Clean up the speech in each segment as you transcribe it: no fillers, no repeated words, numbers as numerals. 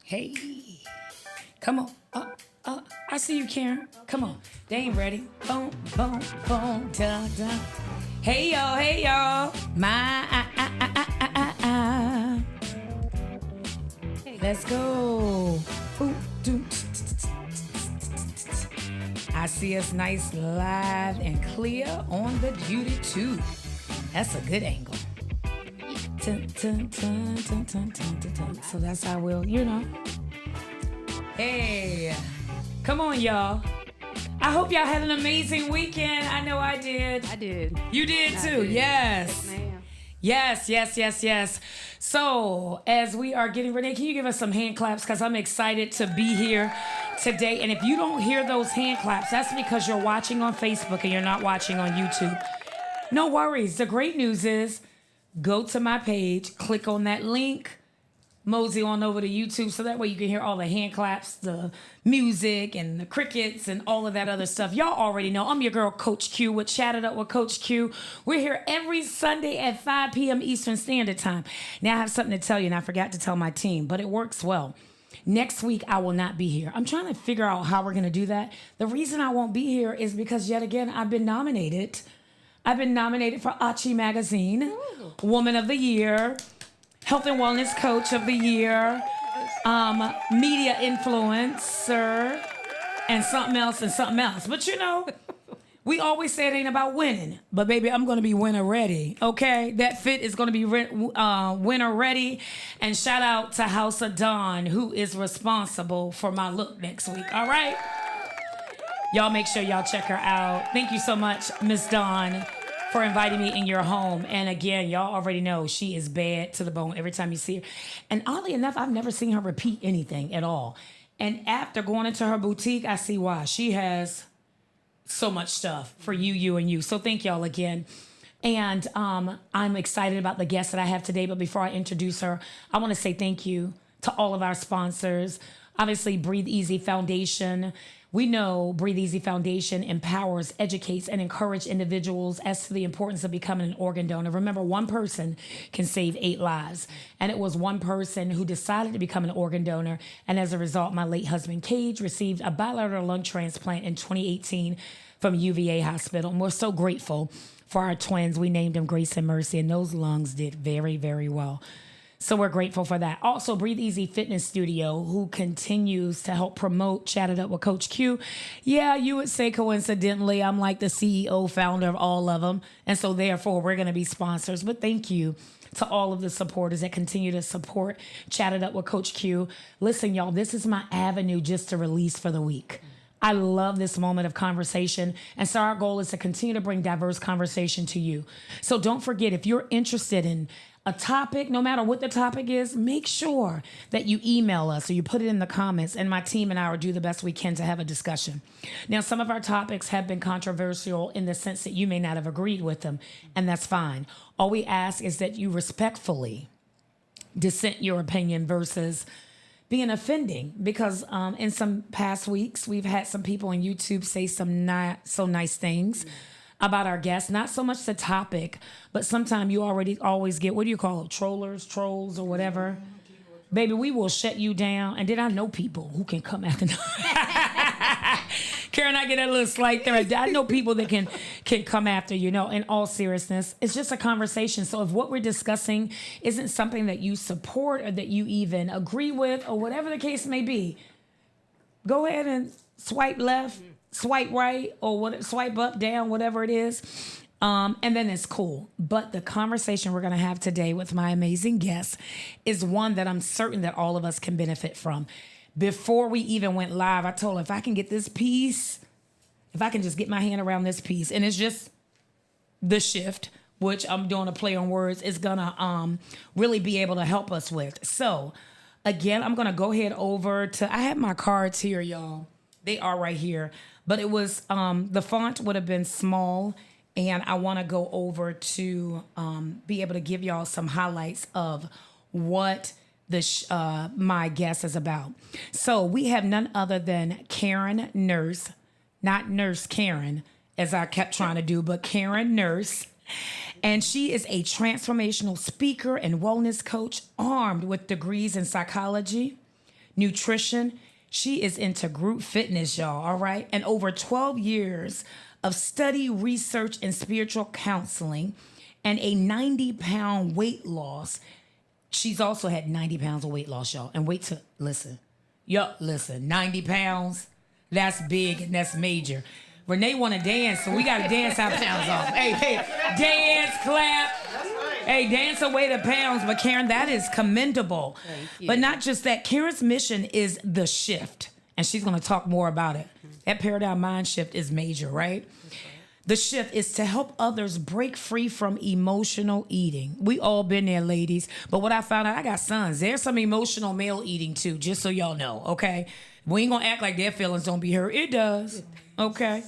Hey, come on. I see you, Karen. Come on. They ain't ready. Boom, boom, boom, da, da. Hey, y'all. Let's go. Ooh, doo. I see us nice, live, and clear on the YouTube. That's a good angle. So that's how we'll, Hey, come on, y'all. I hope y'all had an amazing weekend. I know I did. I did. You did too. Yes. Yes. So as we are getting ready, can you give us some hand claps? Because I'm excited to be here today. And if you don't hear those hand claps, that's because you're watching on Facebook and you're not watching on YouTube. No worries. The great news is go to my page, click on that link, mosey on over to YouTube, so that way you can hear all the hand claps, the music, and the crickets, and all of that other stuff. Y'all already know. I'm your girl, Coach Q, with Chat It Up with Coach Q. We're here every Sunday at 5 p.m. Eastern Standard Time. Now, I have something to tell you, and I forgot to tell my team, but it works well. Next week, I will not be here. I'm trying to figure out how we're going to do that. The reason I won't be here is because, yet again, I've been nominated. I've been nominated for Achi Magazine, Ooh. Woman of the Year, Health and Wellness Coach of the Year, Media Influencer, and something else. But we always say it ain't about winning. But baby, I'm going to be winner ready, okay? That fit is going to be winner ready. And shout out to House of Dawn, who is responsible for my look next week, all right? Y'all make sure y'all check her out. Thank you so much, Miss Dawn, for inviting me in your home. And again, y'all already know she is bad to the bone every time you see her. And oddly enough, I've never seen her repeat anything at all. And after going into her boutique, I see why. She has so much stuff for you. So thank y'all again. And I'm excited about the guest that I have today. But before I introduce her, I want to say thank you to all of our sponsors. Obviously, Breathe Easy Foundation. We know Breathe Easy Foundation empowers, educates, and encourages individuals as to the importance of becoming an organ donor. Remember, one person can save 8 lives. And it was one person who decided to become an organ donor. And as a result, my late husband, Cage, received a bilateral lung transplant in 2018 from UVA Hospital. And we're so grateful for our twins. We named them Grace and Mercy, and those lungs did very, very well. So we're grateful for that. Also, Breathe Easy Fitness Studio, who continues to help promote Chat It Up with Coach Q. Yeah, you would say coincidentally, I'm like the CEO, founder of all of them. And so therefore, we're going to be sponsors. But thank you to all of the supporters that continue to support Chat It Up with Coach Q. Listen, y'all, this is my avenue just to release for the week. I love this moment of conversation. And so our goal is to continue to bring diverse conversation to you. So don't forget, if you're interested in a topic, no matter what the topic is, make sure that you email us or you put it in the comments, and my team and I will do the best we can to have a discussion. Now, some of our topics have been controversial in the sense that you may not have agreed with them, and that's fine. All we ask is that you respectfully dissent your opinion versus being offending, because in some past weeks, we've had some people on YouTube say some not so nice things about our guests. Not so much the topic, but sometimes you always get, what do you call it, trolls, or whatever. Baby, we will shut you down. And then I know people who can come after. Karen, I get that little slight there. I know people that can come after you. In all seriousness, it's just a conversation. So if what we're discussing isn't something that you support or that you even agree with, or whatever the case may be, go ahead and swipe left, swipe right, or swipe up, down, whatever it is. And then it's cool. But the conversation we're going to have today with my amazing guest is one that I'm certain that all of us can benefit from. Before we even went live, I told her, if I can get this piece, if I can just get my hand around this piece, and it's just the shift, which I'm doing a play on words, is going to really be able to help us with. So again, I'm going to go ahead over to, I have my cards here, y'all. They are right here. But it was, the font would have been small, and I want to go over to be able to give y'all some highlights of what my guest is about. So we have none other than Karen Nurse, not Nurse Karen, as I kept trying to do, but Karen Nurse. And she is a transformational speaker and wellness coach armed with degrees in psychology, nutrition. She is into group fitness, y'all, all right? And over 12 years of study, research, and spiritual counseling, and a 90-pound weight loss. She's also had 90 pounds of weight loss, y'all. And listen, 90 pounds, that's big and that's major. Renee want to dance, so we got to dance our pounds off. Hey, dance, clap. Hey, dance away the pounds. But Karen, that is commendable. But not just that. Karen's mission is the shift. And she's going to talk more about it. That paradigm mind shift is major, right? The shift is to help others break free from emotional eating. We all been there, ladies. But what I found out, I got sons. There's some emotional male eating too, just so y'all know, okay? We ain't going to act like their feelings don't be hurt. It does. Okay.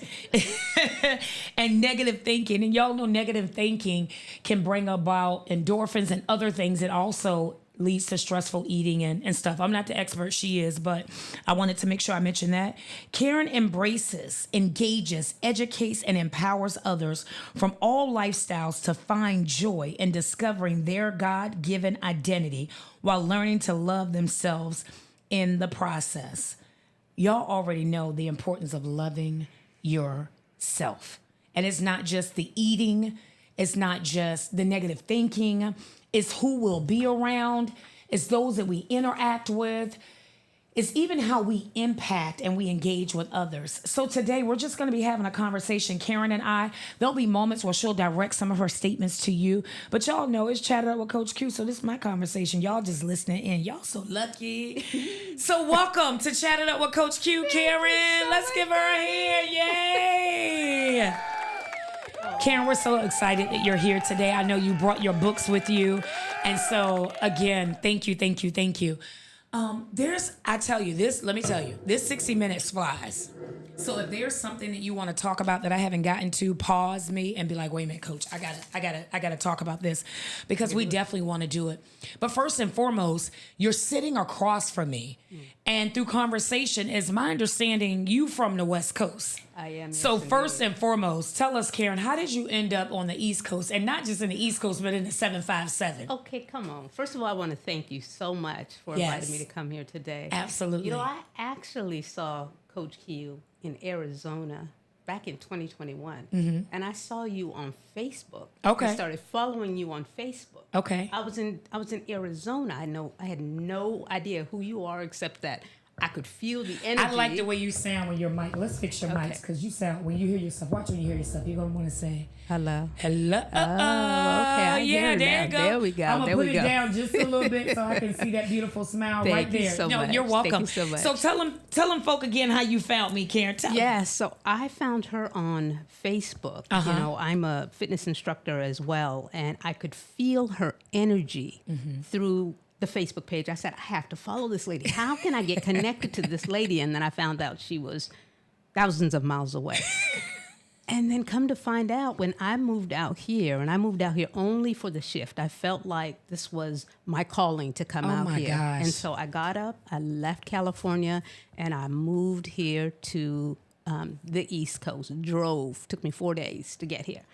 And negative thinking. And y'all know negative thinking can bring about endorphins and other things that also leads to stressful eating and stuff. I'm not the expert, she is, but I wanted to make sure I mention that. Karen embraces, engages, educates, and empowers others from all lifestyles to find joy in discovering their God-given identity while learning to love themselves in the process. Y'all already know the importance of loving yourself. And it's not just the eating, it's not just the negative thinking, it's who we'll be around, it's those that we interact with, it's even how we impact and we engage with others. So today we're just going to be having a conversation, Karen and I. There'll be moments where she'll direct some of her statements to you, but y'all know it's Chat It Up with Coach Q, so this is my conversation. Y'all just listening in. Y'all so lucky. So welcome to Chat It Up with Coach Q, Karen. Let's give her a hand. Yay! Karen, we're so excited that you're here today. I know you brought your books with you. And so, again, thank you. Let me tell you, this 60 minutes flies. So if there's something that you want to talk about that I haven't gotten to, pause me and be like, wait a minute, Coach, I gotta talk about this, because we definitely want to do it. But first and foremost, you're sitting across from me. And through conversation, is my understanding you from the West Coast. I am. So first and foremost, tell us, Karen, how did you end up on the East Coast, and not just in the East Coast, but in the 757? Okay, come on. First of all, I want to thank you so much for inviting me to come here today. Absolutely. You know, I actually saw Coach Q in Arizona back in 2021, and I saw you on Facebook. Okay. I started following you on Facebook. Okay. I was in Arizona. I had no idea who you are, except that I could feel the energy. I like the way you sound when your mic. Let's fix your mics, because you sound, when you hear yourself, watch when you hear yourself, you're going to want to say, hello. Hello. Oh, okay. Yeah, there you go. There we go. I'm going to put it down just a little bit so I can see that beautiful smile right there. Thank you so much. You're welcome. Thank you so much. So tell them folk again how you found me, Karen. So I found her on Facebook. You know, I'm a fitness instructor as well, and I could feel her energy through the Facebook page. I said, I have to follow this lady. How can I get connected to this lady? And then I found out she was thousands of miles away. And then come to find out, when I moved out here, and I moved out here only for the shift, I felt like this was my calling to come out here. Gosh. And so I got up, I left California, and I moved here to the East Coast. Took me 4 days to get here.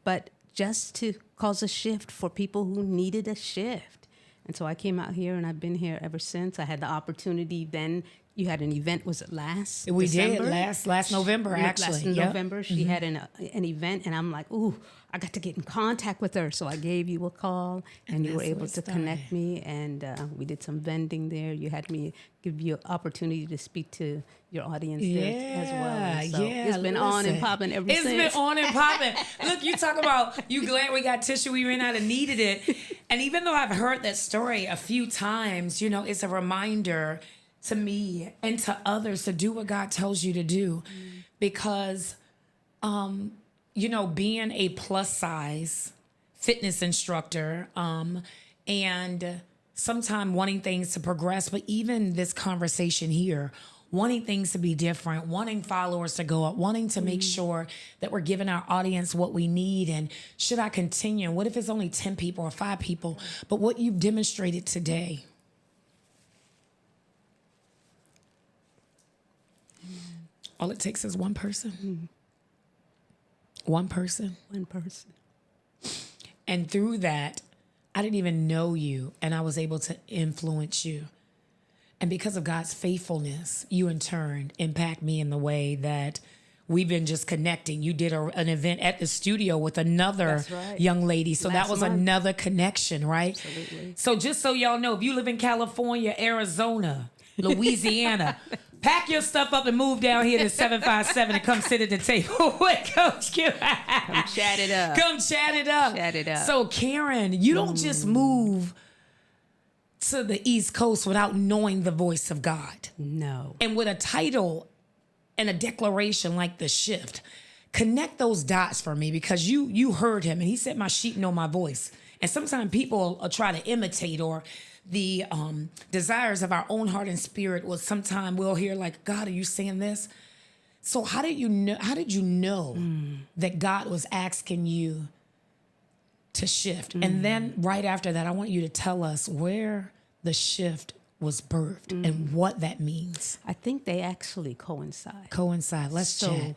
But just to cause a shift for people who needed a shift. And so I came out here, and I've been here ever since. I had the opportunity then. You had an event, was it last December? Did, last November, actually. Last November, she had an event, and I'm like, ooh, I got to get in contact with her. So I gave you a call, and you were able to connect me, and we did some vending there. You had me give you an opportunity to speak to your audience there as well. So it's been on and popping ever since. It's been on and popping. Look, you talk about, you glad we got tissue, we ran out and needed it. And even though I've heard that story a few times, you know, it's a reminder to me and to others to do what God tells you to do. Because, you know, being a plus size fitness instructor and sometimes wanting things to progress, but even this conversation here, wanting things to be different, wanting followers to go up, wanting to make sure that we're giving our audience what we need. And should I continue? What if it's only 10 people or 5 people? But what you've demonstrated today, all it takes is one person. One person. One person. And through that, I didn't even know you, and I was able to influence you. And because of God's faithfulness, you in turn impact me in the way that we've been just connecting. You did an event at the studio with another young lady. So that was another connection, right? Absolutely. So just so y'all know, if you live in California, Arizona, Louisiana, pack your stuff up and move down here to 757 and come sit at the table with Coach Q. Come chat it up. Come chat it up. Chat it up. So Karen, you don't just move to the East Coast without knowing the voice of God. No. And with a title and a declaration like The Shift, connect those dots for me, because you heard him and he said, my sheep know my voice. And sometimes people will try to imitate, or the desires of our own heart and spirit will sometimes we'll hear like, God, are you saying this? So how did you know that God was asking you to shift? And then right after that, I want you to tell us where the shift was birthed and what that means. I think they actually coincide. Let's chat.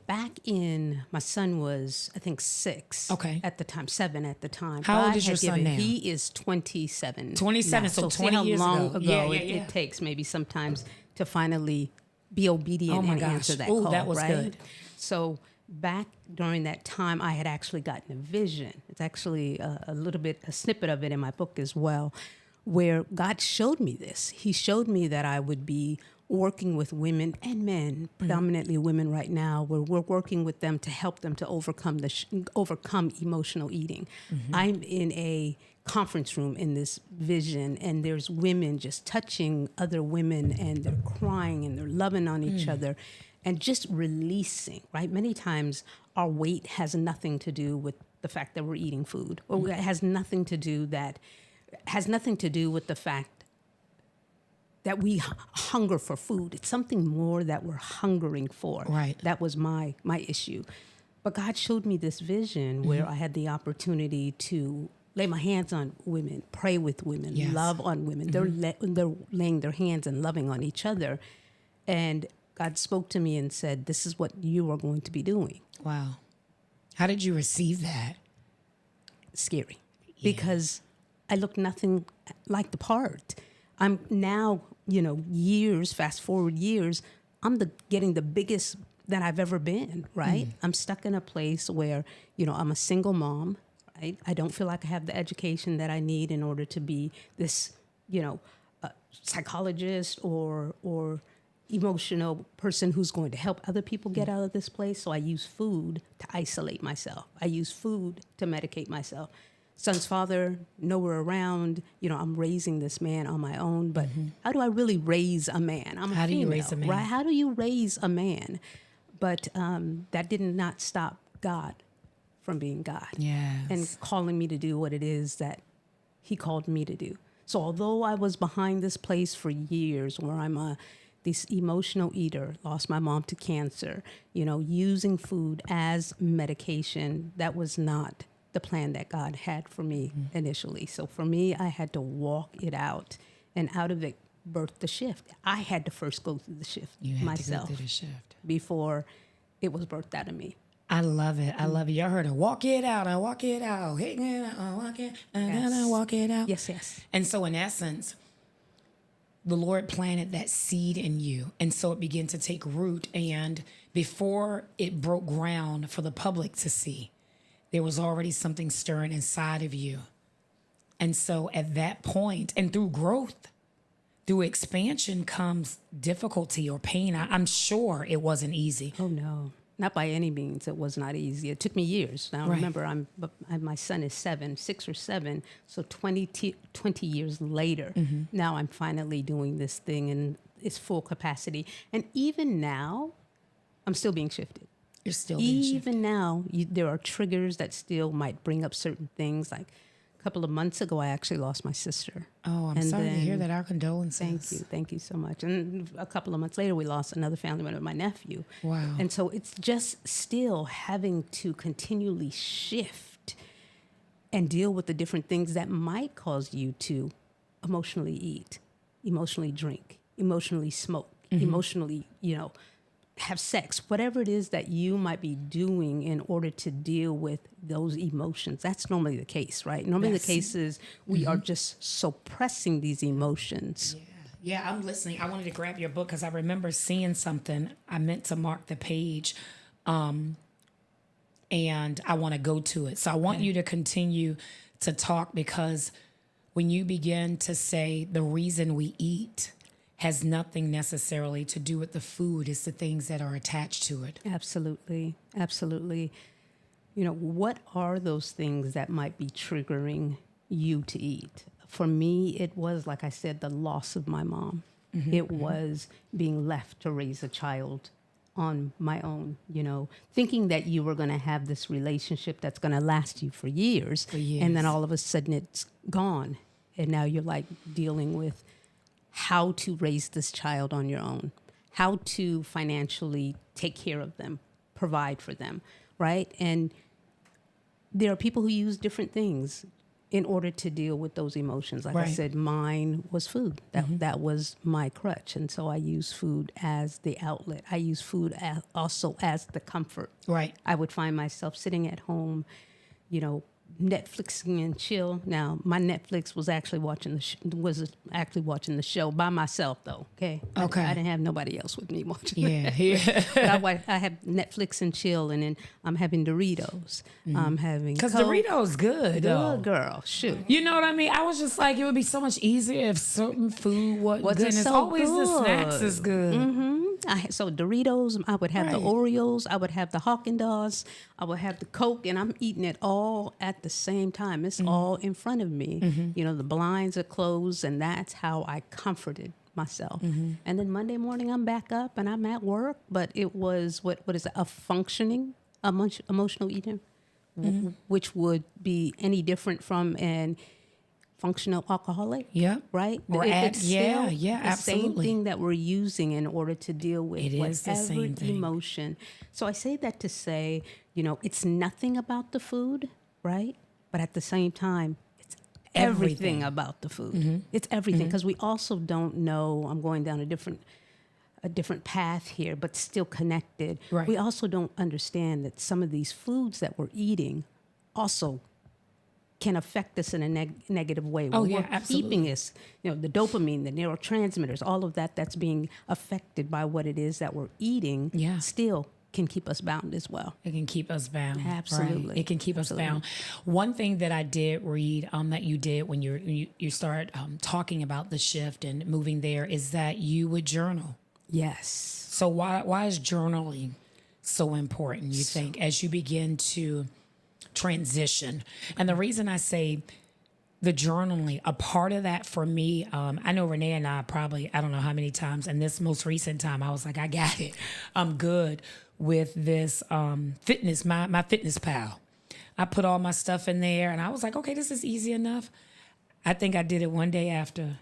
Back in, my son was, I think, 6 at the time, 7 at the time. How old is your son now? He is 27. 27, now. so 20 see how years long ago. It takes maybe sometimes to finally be obedient and answer that call. That was right? good. So back during that time, I had actually gotten a vision. It's actually a snippet of it in my book as well, where God showed me this. He showed me that I would be working with women and men, predominantly women right now, where we're working with them to help them to overcome overcome emotional eating. I'm in a conference room in this vision, and there's women just touching other women, and they're crying and they're loving on each other and just releasing, right? Many times our weight has nothing to do with the fact that we're eating food, or it has nothing to do with the fact that we hunger for food. It's something more that we're hungering for. Right. That was my issue. But God showed me this vision where I had the opportunity to lay my hands on women, pray with women, love on women. They're laying their hands and loving on each other. And God spoke to me and said, this is what you are going to be doing. Wow. How did you receive that? Scary. Because I look nothing like the part. I'm now, fast forward years, I'm getting the biggest that I've ever been, right? I'm stuck in a place where, I'm a single mom, right? I don't feel like I have the education that I need in order to be this, psychologist or emotional person who's going to help other people get out of this place. So I use food to isolate myself. I use food to medicate myself. Son's father, nowhere around. I'm raising this man on my own. But how do I really raise a man? I'm a female, how do you raise a man? Right? How do you raise a man? But that did not stop God from being God. Yes. And calling me to do what it is that he called me to do. So although I was behind this place for years where I'm this emotional eater, lost my mom to cancer, using food as medication, that was not the plan that God had for me initially. So for me, I had to walk it out, and out of it birthed the shift. I had to first go through the shift myself to go through the shift before it was birthed out of me. I love it. I love it. Y'all heard it. Walk it out. I walk it out. Hey, I walk it. I gotta walk it out. Yes. And so in essence, the Lord planted that seed in you. And so it began to take root. And before it broke ground for the public to see, there was already something stirring inside of you. And so at that point, and through growth, through expansion comes difficulty or pain. I'm sure it wasn't easy. Oh, no. Not by any means. It was not easy. It took me years. Now, remember, my son is 6 or 7, so 20 years later, now I'm finally doing this thing in its full capacity. And even now, I'm still being shifted. You're still being shifted. Even now, there are triggers that still might bring up certain things. Like a couple of months ago, I actually lost my sister. Oh, I'm sorry to hear that. Our condolences. Thank you so much. And a couple of months later, we lost another family member, my nephew. Wow. And so it's just still having to continually shift and deal with the different things that might cause you to emotionally eat, emotionally drink, emotionally smoke, emotionally, have sex, whatever it is that you might be doing in order to deal with those emotions. That's normally the case, right? Normally the case is we are just suppressing these emotions Yeah, I'm listening. I wanted to grab your book because I remember seeing something. I meant to mark the page, and I want to go to it. So I want you to continue to talk, because when you begin to say the reason we eat has nothing necessarily to do with the food, it's the things that are attached to it. Absolutely. Absolutely. You know, what are those things that might be triggering you to eat? For me, it was, like I said, the loss of my mom. It was being left to raise a child on my own, you know, thinking that you were going to have this relationship that's going to last you for years. And then all of a sudden it's gone. And now you're like dealing with how to raise this child on your own, how to financially take care of them, provide for them, right? And there are people who use different things in order to deal with those emotions. Like I said, mine was food. That was my crutch. And so I use food as the outlet. I use food also as the comfort. Right. I would find myself sitting at home, you know, Netflixing and chill. Now, my Netflix was actually watching the show by myself, though. Okay. Okay. I didn't have nobody else with me watching. Yeah. But I have Netflix and chill, and then I'm having Doritos. I'm having Because Coke. Doritos good, though. Good girl, shoot. You know what I mean? I was just like, it would be so much easier if certain food wasn't good. And it's so always good? the snacks is good. So Doritos, I would have the Oreos, I would have the Haagen-Dazs, I would have the Coke, and I'm eating it all at the same time. It's all in front of me. You know, the blinds are closed, and that's how I comforted myself. And then Monday morning, I'm back up and I'm at work, but it was, what is it, a functioning emotional eating, which would be any different from an functional alcoholic, right? Or it's still the absolutely. same thing that we're using in order to deal with whatever emotion. So I say that to say, you know, it's nothing about the food, right? But at the same time, it's everything about the food. It's everything, because we also don't know. I'm going down a different path here, but still connected. Right. We also don't understand that some of these foods that we're eating also can affect us in a negative way. We're keeping us, you know, the dopamine, the neurotransmitters, all of that's being affected by what it is that we're eating, still can keep us bound as well. It can keep us bound. Absolutely. Right. It can keep us bound. One thing that I did read that you did when you start talking about the shift and moving there is that you would journal. Yes. So why is journaling so important, you think, as you begin to transition? And the reason I say the journaling, a part of that for me, I know Renee and I probably, I don't know how many times, and this most recent time, I was like, I got it. I'm good with this fitness, my Fitness Pal. I put all my stuff in there, and I was like, okay, this is easy enough. I think I did it one day after.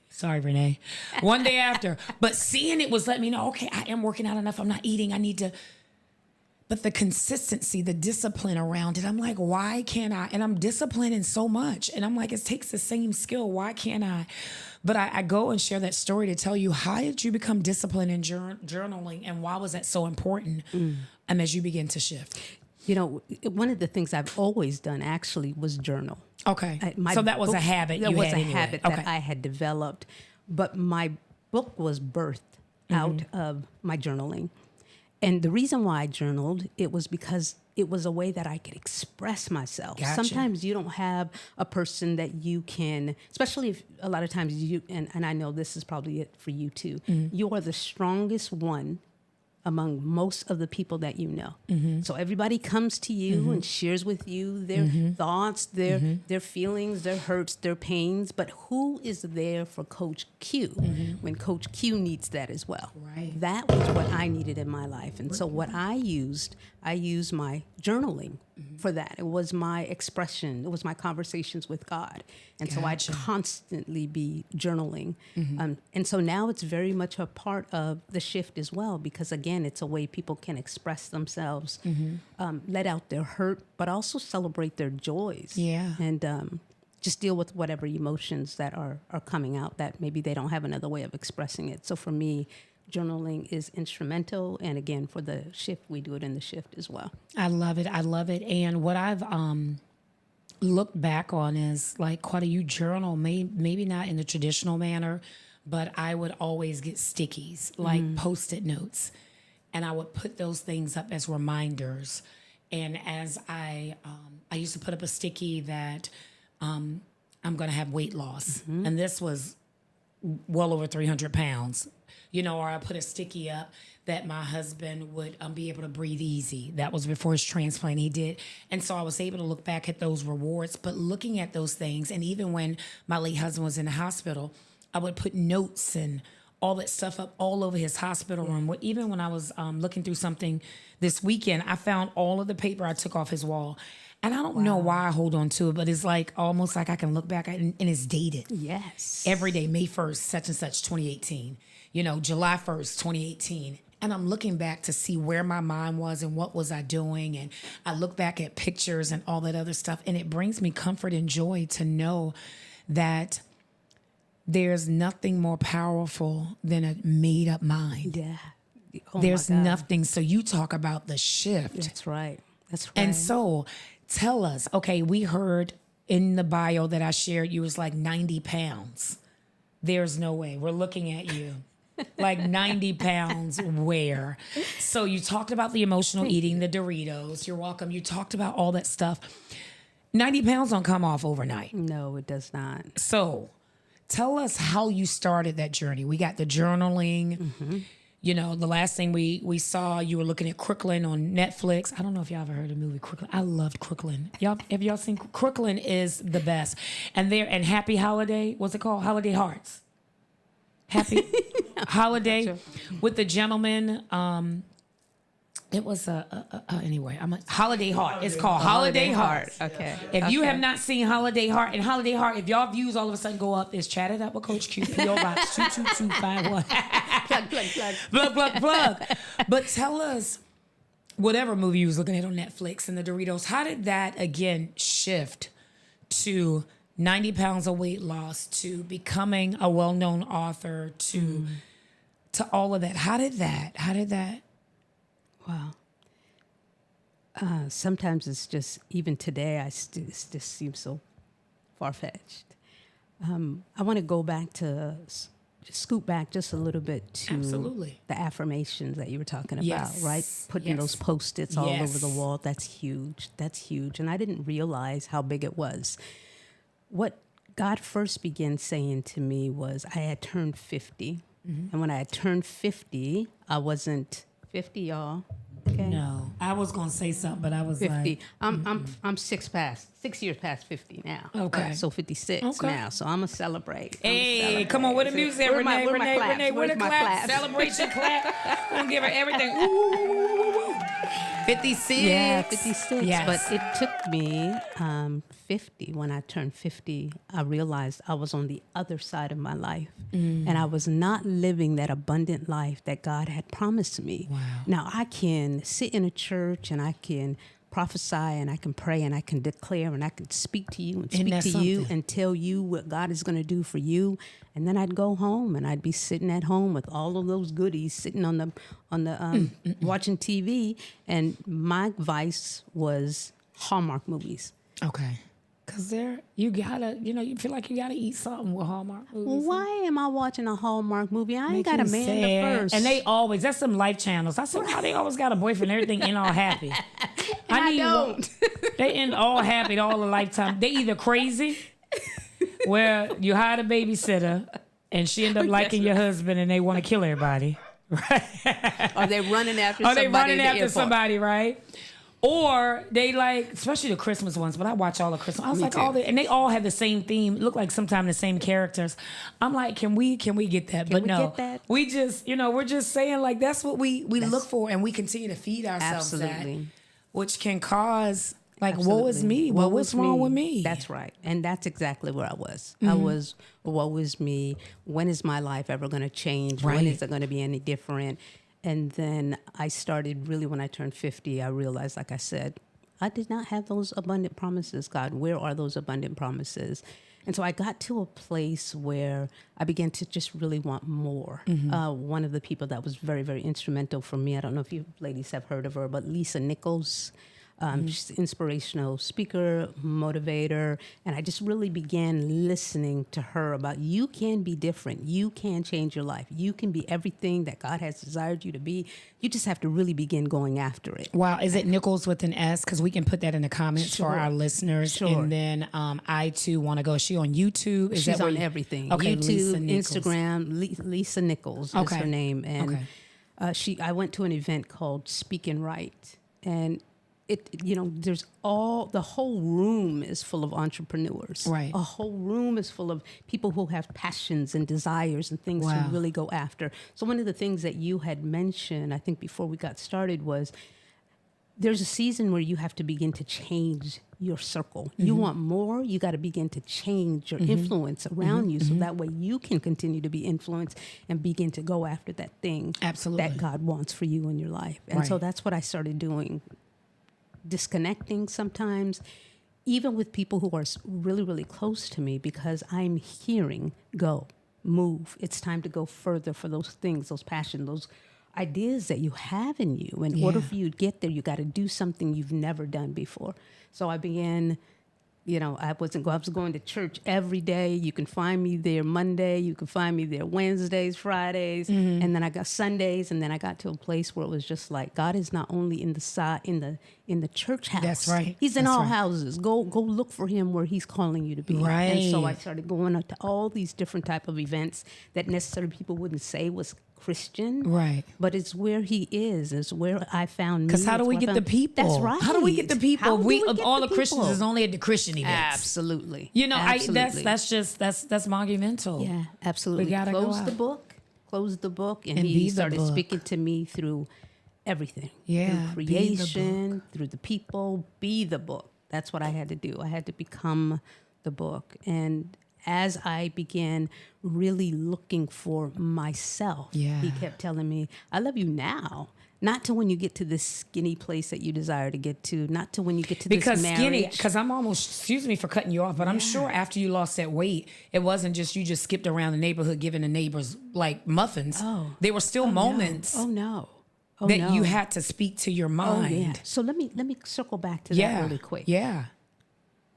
Sorry, Renee. One day after. But seeing it was letting me know, okay, I am working out enough. I'm not eating. I need to. But the consistency, the discipline around it, I'm like, why can't I? And I'm disciplined in so much. And I'm like, it takes the same skill. Why can't I? But I go and share that story to tell you, how did you become disciplined in journaling? And why was that so important as you begin to shift? You know, one of the things I've always done actually was journal. Okay. So that was a habit you had anyway. That was a habit that I had developed. But my book was birthed out of my journaling. And the reason why I journaled, it was because it was a way that I could express myself. Gotcha. Sometimes you don't have a person that you can, especially if a lot of times you, and I know this is probably it for you too, you are the strongest one among most of the people that you know. So everybody comes to you and shares with you their thoughts, their feelings, their hurts, their pains. But who is there for Coach Q when Coach Q needs that as well? Right. That was what I needed in my life. And so what I used my journaling for that. It was my expression. It was my conversations with God. And so I'd constantly be journaling. And so now it's very much a part of the shift as well, because again, it's a way people can express themselves, let out their hurt, but also celebrate their joys. Yeah. And just deal with whatever emotions that are coming out that maybe they don't have another way of expressing it. So for me, journaling is instrumental. And again, for the shift, we do it in the shift as well. I love it. I love it. And what I've looked back on is like, Quada, you journal, maybe not in the traditional manner, but I would always get stickies, like Post-it notes. And I would put those things up as reminders. And as I used to put up a sticky that I'm going to have weight loss. And this was well over 300 pounds, or I put a sticky up that my husband would be able to breathe easy. That was before his transplant he did. And so I was able to look back at those rewards, but looking at those things, and even when my late husband was in the hospital, I would put notes and all that stuff up all over his hospital room. Even when I was looking through something this weekend, I found all of the paper I took off his wall. And I don't know why I hold on to it, but it's like almost like I can look back at it and it's dated. Yes. Every day, May 1st, such and such, 2018. July 1st, 2018. And I'm looking back to see where my mind was and what was I doing. And I look back at pictures and all that other stuff. And it brings me comfort and joy to know that there's nothing more powerful than a made up mind. Yeah. Oh, there's nothing. So you talk about the shift. That's right. That's right. And so tell us, okay, we heard in the bio that I shared, you was like 90 pounds. There's no way. We're looking at you. Like 90 pounds where? So you talked about the emotional eating, the Doritos. You're welcome. You talked about all that stuff. 90 pounds don't come off overnight. No, it does not. So tell us how you started that journey. We got the journaling. The last thing we saw, you were looking at Crooklyn on Netflix. I don't know if y'all ever heard of the movie Crooklyn. I loved Crooklyn. Have y'all seen Crooklyn? Is the best. And Happy Holiday, what's it called? Holiday Hearts. Happy Holiday with the gentleman. It was anyway. Holiday Heart. It's called Holiday Heart. Okay. If you have not seen Holiday Heart, and Holiday Heart, if y'all views all of a sudden go up, is Chat It Up with Coach Q, P.O. Box 22251. Plug. But tell us, whatever movie you was looking at on Netflix and the Doritos, how did that again shift to 90 pounds of weight loss, to becoming a well-known author, to all of that? How did that? Wow. Sometimes it's just, even today, it just seems so far-fetched. I want to go back to, just scoot back just a little bit to the affirmations that you were talking about, right? Putting those Post-its all over the wall. That's huge. And I didn't realize how big it was. What God first began saying to me was I had turned 50. And when I had turned 50, I wasn't 50, y'all. Okay. No, I was gonna say something, but I was 50. I'm 6 years past 50 now. Okay. So 56 now. So I'm gonna celebrate. Hey, come on, where the music, Renee? Where the clap? Celebration clap. We're gonna give her everything. Ooh. 56. Yeah, 56. Yes. But it took me 50. When I turned 50, I realized I was on the other side of my life. And I was not living that abundant life that God had promised me. Wow. Now, I can sit in a church and I can prophesy and I can pray and I can declare and I can speak to you and speak to you and tell you what God is going to do for you. And then I'd go home and I'd be sitting at home with all of those goodies, sitting on the watching TV. And my vice was Hallmark movies. Okay. Because you gotta, you feel like you gotta eat something with Hallmark movies. Why am I watching a Hallmark movie? I ain't got a man to first. And that's some Life channels. I said, how they always got a boyfriend, everything end all happy. I don't. They end all happy all the lifetime. They either crazy, where you hired a babysitter, and she end up liking your husband, and they want to kill everybody. Right? Are they running after somebody, right? Or they like, especially the Christmas ones, but I watch all the Christmas. I was like, and they all have the same theme. Look like sometimes the same characters. I'm like, can we get that? But no, we just, we're just saying like that's what we look for, and we continue to feed ourselves that, which can cause like, woe is me. Well, what's wrong with me? That's right, and that's exactly where I was. I was, woe is me. When is my life ever going to change? Right. When is it going to be any different? And then I started really when I turned 50, I realized, like I said, I did not have those abundant promises. God, where are those abundant promises? And so I got to a place where I began to just really want more. One of the people that was very, very instrumental for me, I don't know if you ladies have heard of her, but Lisa Nichols. She's an inspirational speaker, motivator, and I just really began listening to her about you can be different. You can change your life. You can be everything that God has desired you to be. You just have to really begin going after it. Wow. Is it Nichols with an S? Because we can put that in the comments for our listeners. Sure. And then I, too, want to go. Is she on YouTube? Is She's that on everything. Okay, YouTube, Instagram. Lisa Nichols is her name. And I went to an event called Speaking Right. And there's the whole room is full of entrepreneurs. Right. A whole room is full of people who have passions and desires and things to really go after. So one of the things that you had mentioned, I think before we got started, was there's a season where you have to begin to change your circle. You want more, you got to begin to change your influence around you so that way you can continue to be influenced and begin to go after that thing that God wants for you in your life. And so that's what I started doing. Disconnecting sometimes, even with people who are really, really close to me, because I'm hearing, go, move. It's time to go further for those things, those passions, those ideas that you have in you. In order for you to get there, you got to do something you've never done before. So I began, I was going to church every day. You can find me there Monday. You can find me there Wednesdays, Fridays, and then I got Sundays. And then I got to a place where it was just like, God is not only in the church house. That's right. He's in all houses. Go look for him where he's calling you to be. Right. And so I started going to all these different type of events that necessarily people wouldn't say was Christian, right? But it's where he is where I found me. Because how do we get the people? That's right. How do we get the people? All the Christians people? Is only at the Christian events. Absolutely. Absolutely. That's monumental. Yeah, absolutely. We gotta close the book, and he started speaking to me through everything. Yeah, through creation, through the people. Be the book. That's what I had to do. I had to become the book, and as I began really looking for myself, he kept telling me, I love you now. Not to when you get to this skinny place that you desire to get to, not to when you get to this marriage. Because I'm almost, excuse me for cutting you off, but I'm sure after you lost that weight, it wasn't just you just skipped around the neighborhood giving the neighbors like muffins. There were still moments that you had to speak to your mind. Oh, yeah. So let me circle back to that really quick. Yeah.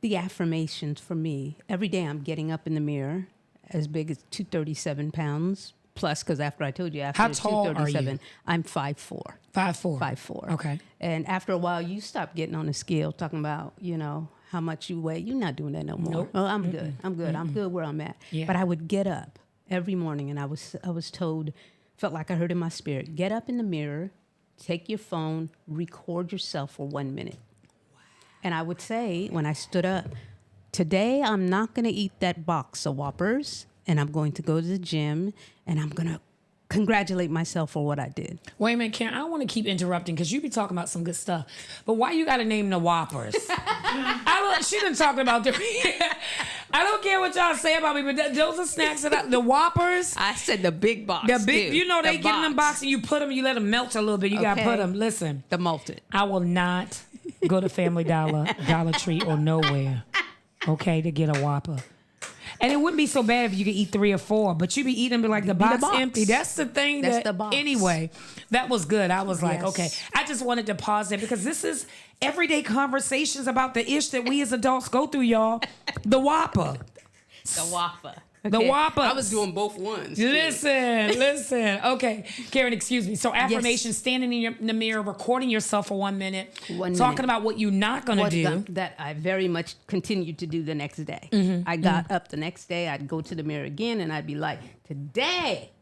The affirmations for me, every day I'm getting up in the mirror as big as 237 pounds plus, because after I told you, after how tall 237, are you? I'm 5'4". 5'4". 5'4". Okay. And after a while, you stop getting on the scale talking about, how much you weigh. You're not doing that no more. Nope. Oh, I'm good. I'm good. I'm good where I'm at. Yeah. But I would get up every morning, and I was told, felt like I heard in my spirit, get up in the mirror, take your phone, record yourself for 1 minute. And I would say, when I stood up, today I'm not going to eat that box of Whoppers, and I'm going to go to the gym, and I'm going to congratulate myself for what I did. Wait a minute, Karen, I don't want to keep interrupting because you be talking about some good stuff. But why you got to name the Whoppers? She done talking about different... I don't care what y'all say about me, but those are snacks the Whoppers. I said the big box. The big, too. they get in them box and you put them, you let them melt a little bit. You got to put them. Listen. The malted. I will not go to Family Dollar, Dollar Tree, or nowhere, to get a Whopper. And it wouldn't be so bad if you could eat 3 or 4, but you be eating like the box empty. That's the thing. That's the box. Anyway, that was good. I was like, okay. I just wanted to pause there because this is everyday conversations about the ish that we as adults go through, y'all. The Whopper. The Whopper. Okay. The Whopper. I was doing both ones. Listen. Okay. Karen, excuse me. So affirmation, standing in the mirror, recording yourself for 1 minute, talking about what you're not going to do. That I very much continued to do the next day. I got up the next day, I'd go to the mirror again, and I'd be like, today,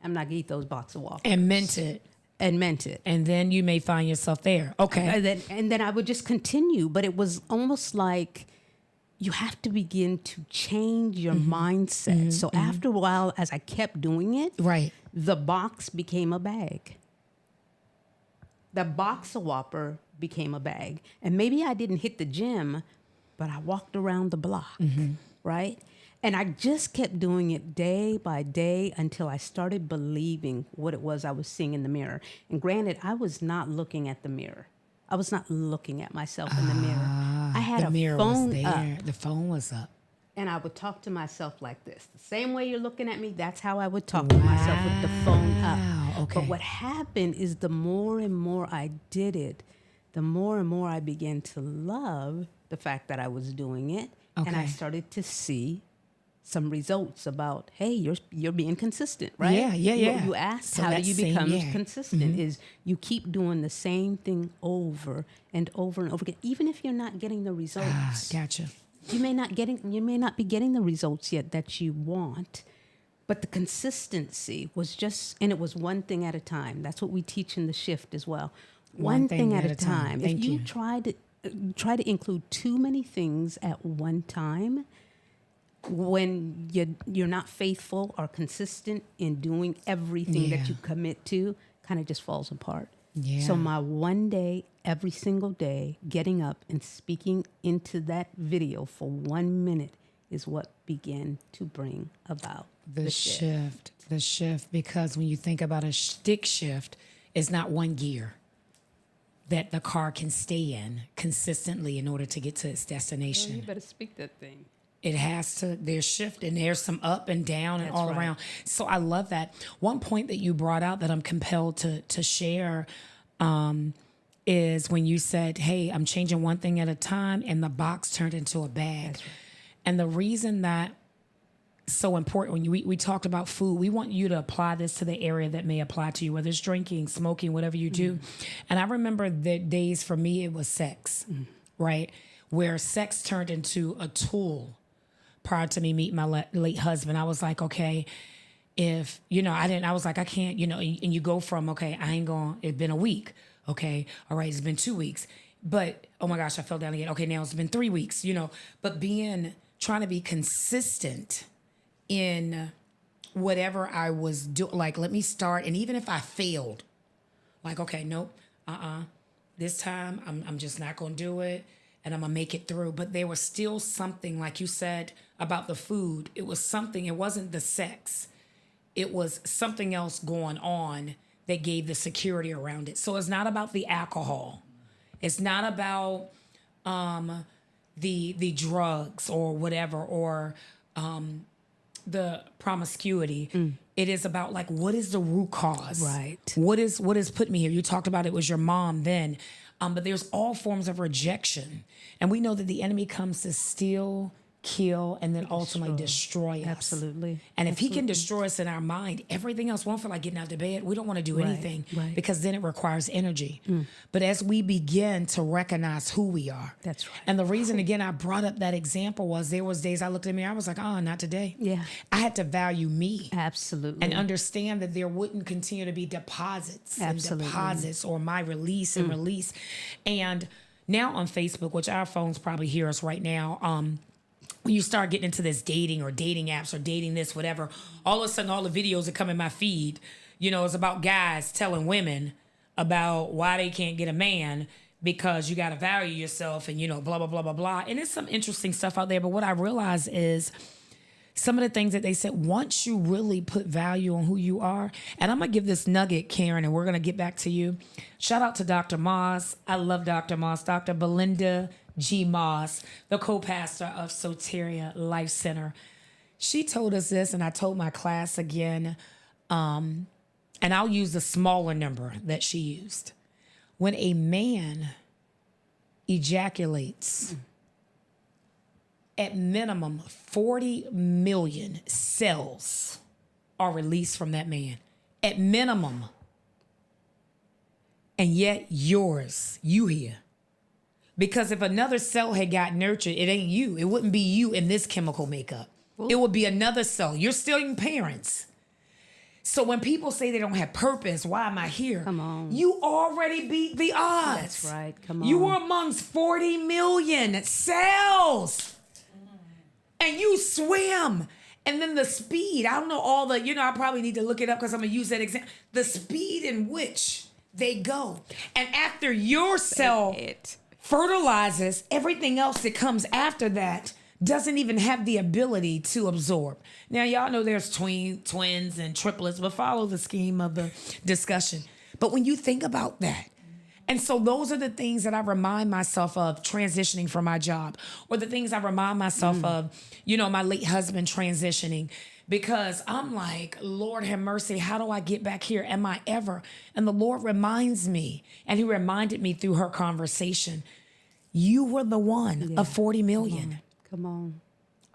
I'm not going to eat those box of Whoppers. And meant it. And then you may find yourself there. Okay. And then I would just continue, but it was almost like... you have to begin to change your mindset. So after a while, as I kept doing it, the box became a bag. The box of Whopper became a bag. And maybe I didn't hit the gym, but I walked around the block, right? And I just kept doing it day by day until I started believing what it was I was seeing in the mirror. And granted, I was not looking at the mirror. I was not looking at myself in the mirror. I had a phone up. The phone was up. And I would talk to myself like this. The same way you're looking at me, that's how I would talk to myself with the phone up. Okay. But what happened is the more and more I did it, the more and more I began to love the fact that I was doing it. Okay. And I started to see some results about, hey, you're being consistent, right? Yeah. You asked, So how do that you same- become yeah. consistent? Is you keep doing the same thing over and over and over again, even if you're not getting the results. Gotcha. You may not be getting the results yet that you want, but the consistency was just, and it was one thing at a time. That's what we teach in the shift as well. One thing at a time. Thank If you. you try to include too many things at one time, when you're not faithful or consistent in doing everything that you commit to, kind of just falls apart. Yeah. So my one day, every single day, getting up and speaking into that video for 1 minute is what began to bring about The shift, because when you think about a stick shift, it's not one gear that the car can stay in consistently in order to get to its destination. Well, you better speak that thing. It has to, there's shift and there's some up and down and That's all right. around. So I love that. One point that you brought out that I'm compelled to share is when you said, hey, I'm changing one thing at a time, and the box turned into a bag. That's right. And the reason that so important, when we talked about food, we want you to apply this to the area that may apply to you, whether it's drinking, smoking, whatever you do. And I remember the days for me, it was sex, right? Where sex turned into a tool. Prior to me meeting my late husband, I was like, okay, if, I was like, I can't, and you go from, okay, I ain't going, it's been a week. Okay. All right. It's been 2 weeks, but oh my gosh, I fell down again. Okay. Now it's been 3 weeks, but trying to be consistent in whatever I was doing. Like, let me start. And even if I failed, like, okay, nope, this time I'm just not going to do it. And I'm going to make it through. But there was still something, like you said, about the food. It was something, it wasn't the sex. It was something else going on that gave the security around it. So it's not about the alcohol. It's not about the drugs or whatever, or the promiscuity. It is about, like, what is the root cause? Right. What is put me here? You talked about it was your mom then. But there's all forms of rejection. And we know that the enemy comes to steal, kill, and then ultimately destroy us. Absolutely. And if he can destroy us in our mind, everything else won't feel like getting out of bed. We don't want to do anything because then it requires energy. But as we begin to recognize who we are. That's right. And the reason, again, I brought up that example was there was days I looked in the mirror, I was like, oh, not today. Yeah. I had to value me. Absolutely. And understand that there wouldn't continue to be deposits Absolutely. and deposits, or my release and release. And now on Facebook, which our phones probably hear us right now, when you start getting into this dating or dating apps or dating this, whatever, all of a sudden all the videos that come in my feed, it's about guys telling women about why they can't get a man because you got to value yourself and, blah, blah, blah, blah, blah. And it's some interesting stuff out there. But what I realize is some of the things that they said, once you really put value on who you are, and I'm going to give this nugget, Karen, and we're going to get back to you. Shout out to Dr. Moss. I love Dr. Moss. Dr. Belinda G. Moss, the co-pastor of Soteria Life Center. She told us this, and I told my class again, and I'll use the smaller number that she used. When a man ejaculates, at minimum 40 million cells are released from that man. At minimum. And yet you here. Because if another cell had got nurtured, it ain't you. It wouldn't be you in this chemical makeup. Ooh. It would be another cell. You're still your parents. So when people say they don't have purpose, why am I here? Come on. You already beat the odds. That's right. Come on. You were amongst 40 million cells. And you swim. And then the speed, I don't know all the, I probably need to look it up because I'm going to use that example. The speed in which they go. And after your cell fertilizes, everything else that comes after that doesn't even have the ability to absorb. Now, y'all know there's twins and triplets, but follow the scheme of the discussion. But when you think about that, And so those are the things that I remind myself of transitioning from my job, or the things I remind myself of, my late husband transitioning, because I'm like, Lord have mercy, how do I get back here? Am I ever? And the Lord reminds me, and he reminded me through her conversation, you were the one of 40 million. Come on.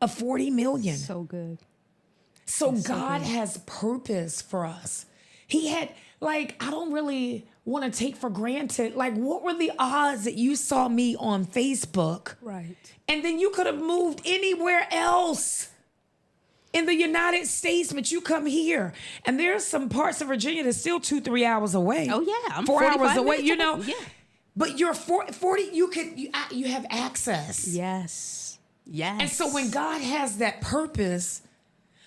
Of 40 million. So good. So God has purpose for us. He had, I don't really want to take for granted, what were the odds that you saw me on Facebook? Right. And then you could have moved anywhere else in the United States, but you come here. And there's some parts of Virginia that's still 2-3 hours away. Oh, yeah. I'm 4 hours away, Yeah. But you're 40, you have access. Yes. Yes. And so when God has that purpose,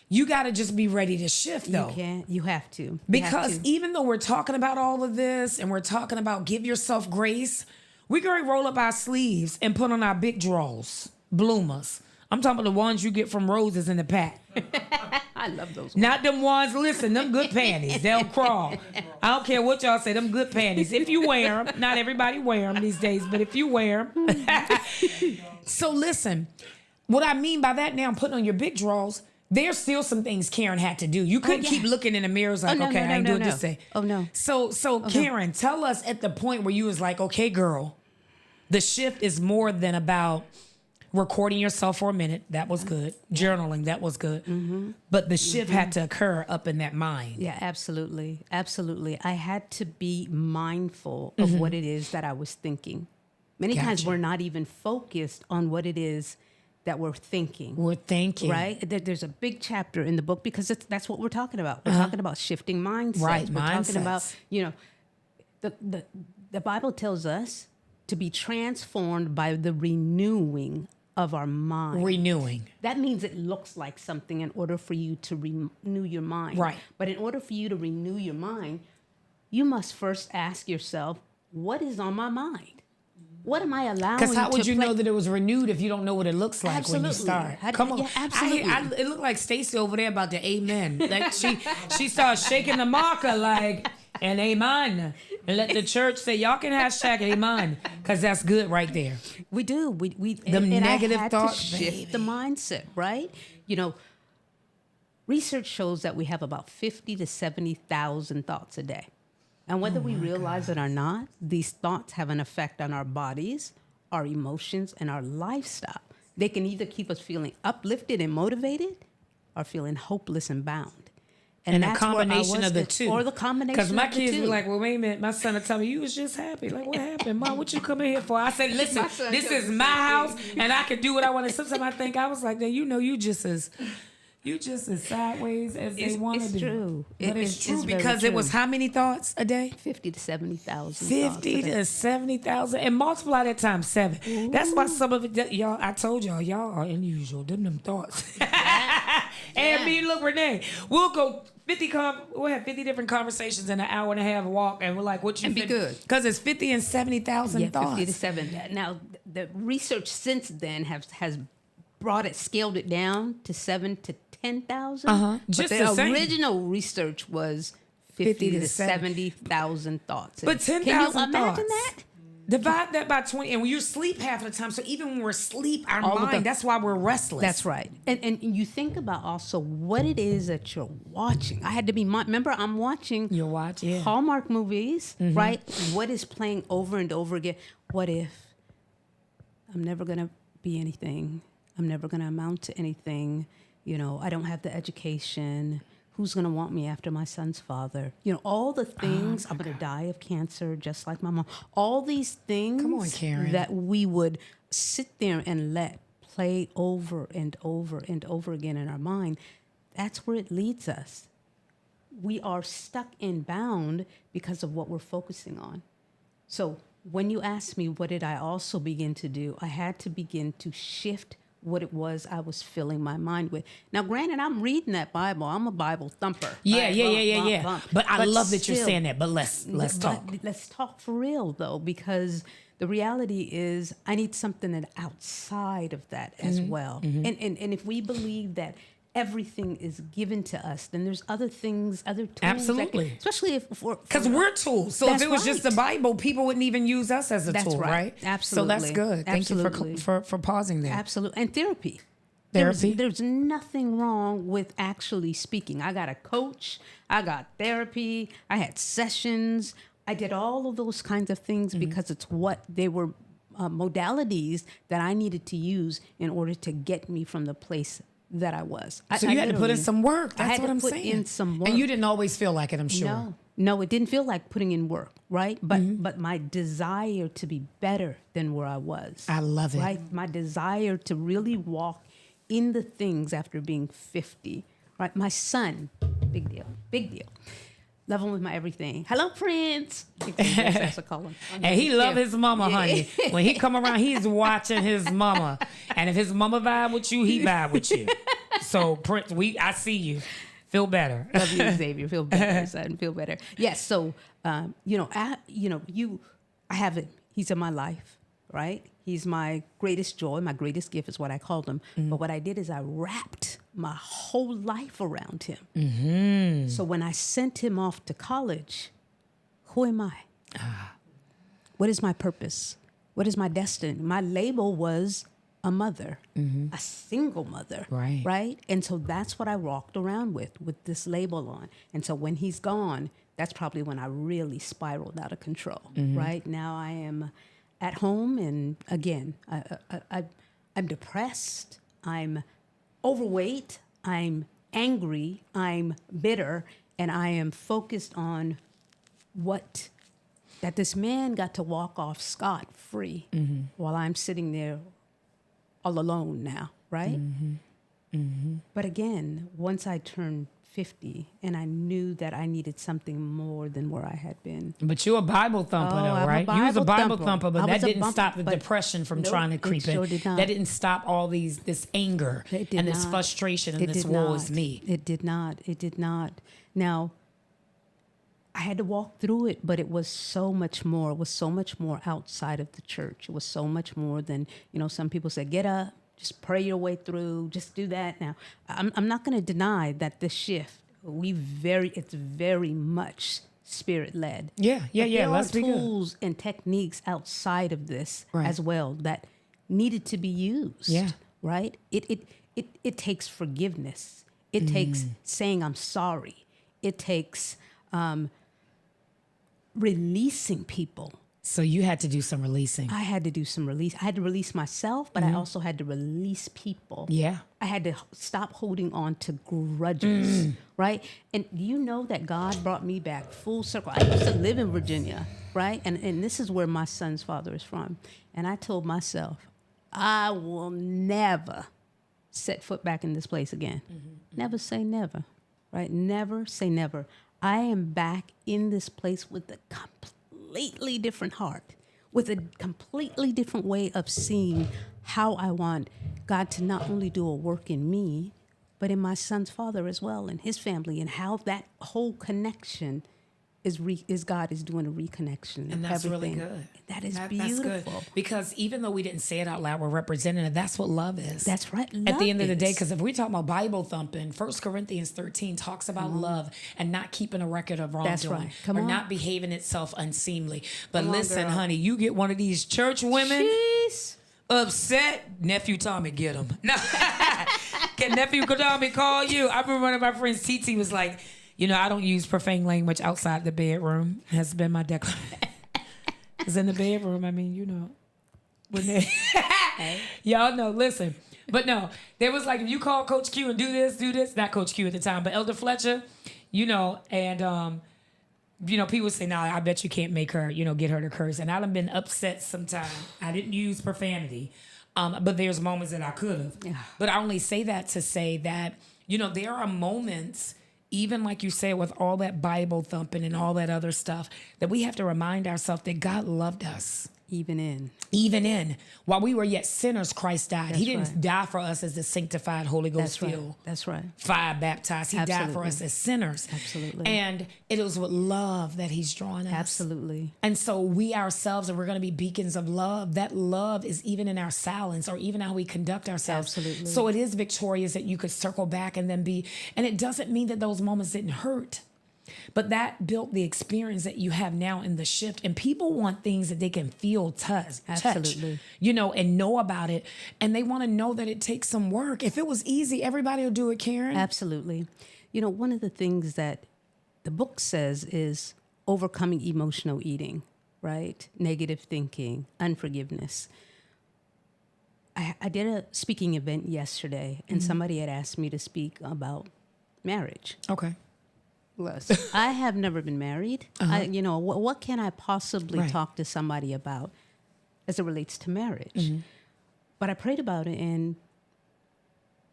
you got to just be ready to shift, though. You have to. Because even though we're talking about all of this and we're talking about give yourself grace, we're going to roll up our sleeves and put on our big drawers, bloomers. I'm talking about the ones you get from Roses in the pack. I love those ones. Not them ones, listen, them good panties. They'll crawl. I don't care what y'all say, them good panties. If you wear them, not everybody wear them these days, but if you wear them. So listen, what I mean by that now, I'm putting on your big drawers, there's still some things Karen had to do. You couldn't keep looking in the mirrors like, I ain't doing this day. Oh, no. So Karen, tell us at the point where you was like, okay, girl, the shift is more than about recording yourself for a minute. That was good. Journaling, that was good. Mm-hmm. But the shift had to occur up in that mind. Yeah, absolutely. Absolutely. I had to be mindful of what it is that I was thinking. Many times we're not even focused on what it is that we're thinking. Right? There's a big chapter in the book because that's what we're talking about. We're talking about shifting mindsets. Right, we're talking about, the Bible tells us to be transformed by the renewing of our mind. Renewing. That means it looks like something in order for you to renew your mind. Right. But in order for you to renew your mind, you must first ask yourself, what is on my mind? What am I allowing? Because how would you know that it was renewed if you don't know what it looks like when you start? Come on, yeah, absolutely. It looked like Stacy over there about the amen. Like she started shaking the marker like an amen, and let the church say y'all can hashtag amen because that's good right there. We do. We the negative thoughts shift the mindset, right? Research shows that we have about 50 to 70,000 thoughts a day. And whether we realize it or not, these thoughts have an effect on our bodies, our emotions, and our lifestyle. They can either keep us feeling uplifted and motivated or feeling hopeless and bound. And a combination of the two. Or the combination of the two. Because my kids were like, well, wait a minute. My son would tell me, you was just happy. Like, what happened? Mom, what you coming here for? I said, listen, this is my house, and I can do what I want. And sometimes I think, I was like, you just as sideways as they want to be. It's true. But it's true because it was how many thoughts a day? 50 to 70,000. 50 to 70,000. And multiply that times 7. Ooh. That's why some of it, y'all, I told y'all are unusual. Them thoughts. And me, look, Renee, we'll go we'll have 50 different conversations in an hour and a half walk, and we're like, what you and be good. Because it's 50 and 70,000 thoughts. 50 to 70. Now, the research since then has scaled it down to 7 to 10,000. Just but the original research was 50 to 70,000 thoughts. But 10,000 thoughts. Can you imagine that? Divide that by 20, and when you sleep half of the time, so even when we're asleep, our mind, that's why we're restless. That's right. And you think about also what it is that you're watching. I had to be, remember, I'm watching Hallmark movies, right? What is playing over and over again? What if I'm never going to be anything? I'm never going to amount to anything. I don't have the education. Who's going to want me after my son's father? All the things. I'm going to die of cancer just like my mom. All these things. Come on, Karen. That we would sit there and let play over and over and over again in our mind. That's where it leads us. We are stuck and bound because of what we're focusing on. So when you ask me what did I also begin to do, I had to begin to shift what it was I was filling my mind with. Now, granted, I'm reading that Bible. I'm a Bible thumper. Yeah. But I love that you're saying that. But let's talk. Let's talk for real, though, because the reality is I need something that outside of that as well. And if we believe that everything is given to us, then there's other things, other tools. Absolutely. Especially if because we're tools. So if it was just the Bible, people wouldn't even use us as a tool, right? Absolutely. So that's good. Thank you for pausing there. Absolutely. And therapy. Therapy. There's nothing wrong with actually speaking. I got a coach. I got therapy. I had sessions. I did all of those kinds of things because it's what they were modalities that I needed to use in order to get me from the place that I was. So you had to put in some work. That's what I'm saying. I had to put in some work. And you didn't always feel like it, I'm sure. No, it didn't feel like putting in work, right? But my desire to be better than where I was. I love it. Right? My desire to really walk in the things after being 50, right? My son, big deal. Love him with my everything. Hello, Prince. That's what I call him. And he love his mama, honey. When he come around, he's watching his mama. And if his mama vibe with you, he vibe with you. So, Prince, I see you. Feel better. Love you, Xavier. Feel better, son. Feel better. Yes. So, I have it. He's in my life, right? He's my greatest joy. My greatest gift is what I called him. But what I did is I wrapped my whole life around him. So when I sent him off to college, who am I? What is my purpose? What is my destiny? My label was a mother, a single mother, right? And so that's what I walked around with this label on. And so when he's gone, that's probably when I really spiraled out of control, right? Now I am at home, and again, I'm depressed, I'm overweight, I'm angry, I'm bitter, and I am focused on that this man got to walk off scot-free while I'm sitting there all alone now, right? But again, once I turned 50 and I knew that I needed something more than where I had been. But you're a Bible thumper, though, right? You was a Bible thumper, but that didn't stop the depression from trying to creep in. That didn't stop all this anger and this frustration and this woe is me. It did not. Now, I had to walk through it, but it was so much more. It was so much more outside of the church. It was so much more than, some people say, get up, just pray your way through, just do that. Now, I'm not going to deny that this shift, it's very much spirit-led. Yeah. Let's be good. There are tools and techniques outside of this as well that needed to be used. Yeah. Right? It takes forgiveness. It takes saying I'm sorry. It takes releasing people. So you had to do some releasing. I had to do some release. I had to release myself, but I also had to release people. Yeah. I had to stop holding on to grudges, right? And you know that God brought me back full circle. I used to live in Virginia, right? And this is where my son's father is from. And I told myself, I will never set foot back in this place again. Never say never, right? Never say never. I am back in this place with a completely different heart, with a completely different way of seeing how I want God to not only do a work in me, but in my son's father as well, and his family, and how that whole connection is God is doing a reconnection. And that's everything. Really good. That is beautiful. That's good. Because even though we didn't say it out loud, we're representing it. That's what love is. That's right. At the end of the day, because if we talk about Bible thumping, 1 Corinthians 13 talks about love and not keeping a record of wrongdoing. That's right. Or not behaving itself unseemly. But listen, honey, you get one of these church women upset, nephew Tommy get him. No. Can nephew Tommy call you? I remember one of my friends, TT, was like, I don't use profane language outside the bedroom. Has been my declaration. It's in the bedroom. I mean, when they y'all know. Listen, but no, there was like if you call Coach Q and do this. Not Coach Q at the time, but Elder Fletcher, and people say, "Nah, I bet you can't make her, get her to curse." And I've been upset sometimes. I didn't use profanity, but there's moments that I could have. Yeah. But I only say that to say that there are moments. Even like you say, with all that Bible thumping and all that other stuff, that we have to remind ourselves that God loved us. Even in. While we were yet sinners, Christ died. That's he didn't right. die for us as the sanctified Holy Ghost filled. That's right. Fire baptized. He died for Absolutely. us as sinners. Absolutely. And it was with love that he's drawn us. Absolutely. And so we ourselves, and we're going to be beacons of love. That love is even in our silence or even how we conduct ourselves. Absolutely. So it is victorious that you could circle back and then be, and it doesn't mean that those moments didn't hurt. But that built the experience that you have now in the shift. And people want things that they can feel, touch, Absolutely. and know about it. And they want to know that it takes some work. If it was easy, everybody would do it, Karen. Absolutely. One of the things that the book says is overcoming emotional eating, right? Negative thinking, unforgiveness. I did a speaking event yesterday, and somebody had asked me to speak about marriage. Okay. I have never been married. What can I possibly talk to somebody about as it relates to marriage? But I prayed about it, and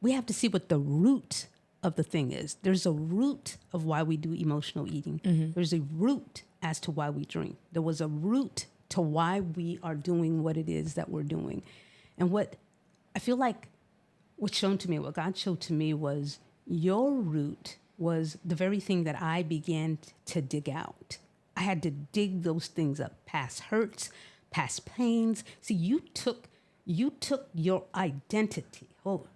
we have to see what the root of the thing is. There's a root of why we do emotional eating. There's a root as to why we drink. There was a root to why we are doing what it is that we're doing. And what I feel like what God showed to me was your root was the very thing that I began to dig out. I had to dig those things up, past hurts, past pains. See, you took your identity. Well,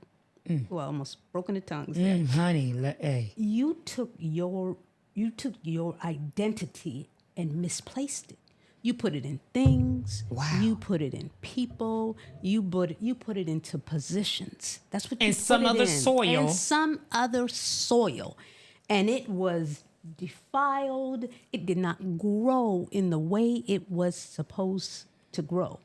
almost broken the tongues there. Honey, hey. You took your identity and misplaced it. You put it in things. Wow. You put it in people. You put it into positions. That's what you And put some it other in. soil. And some other soil. And it was defiled. It did not grow in the way it was supposed to grow.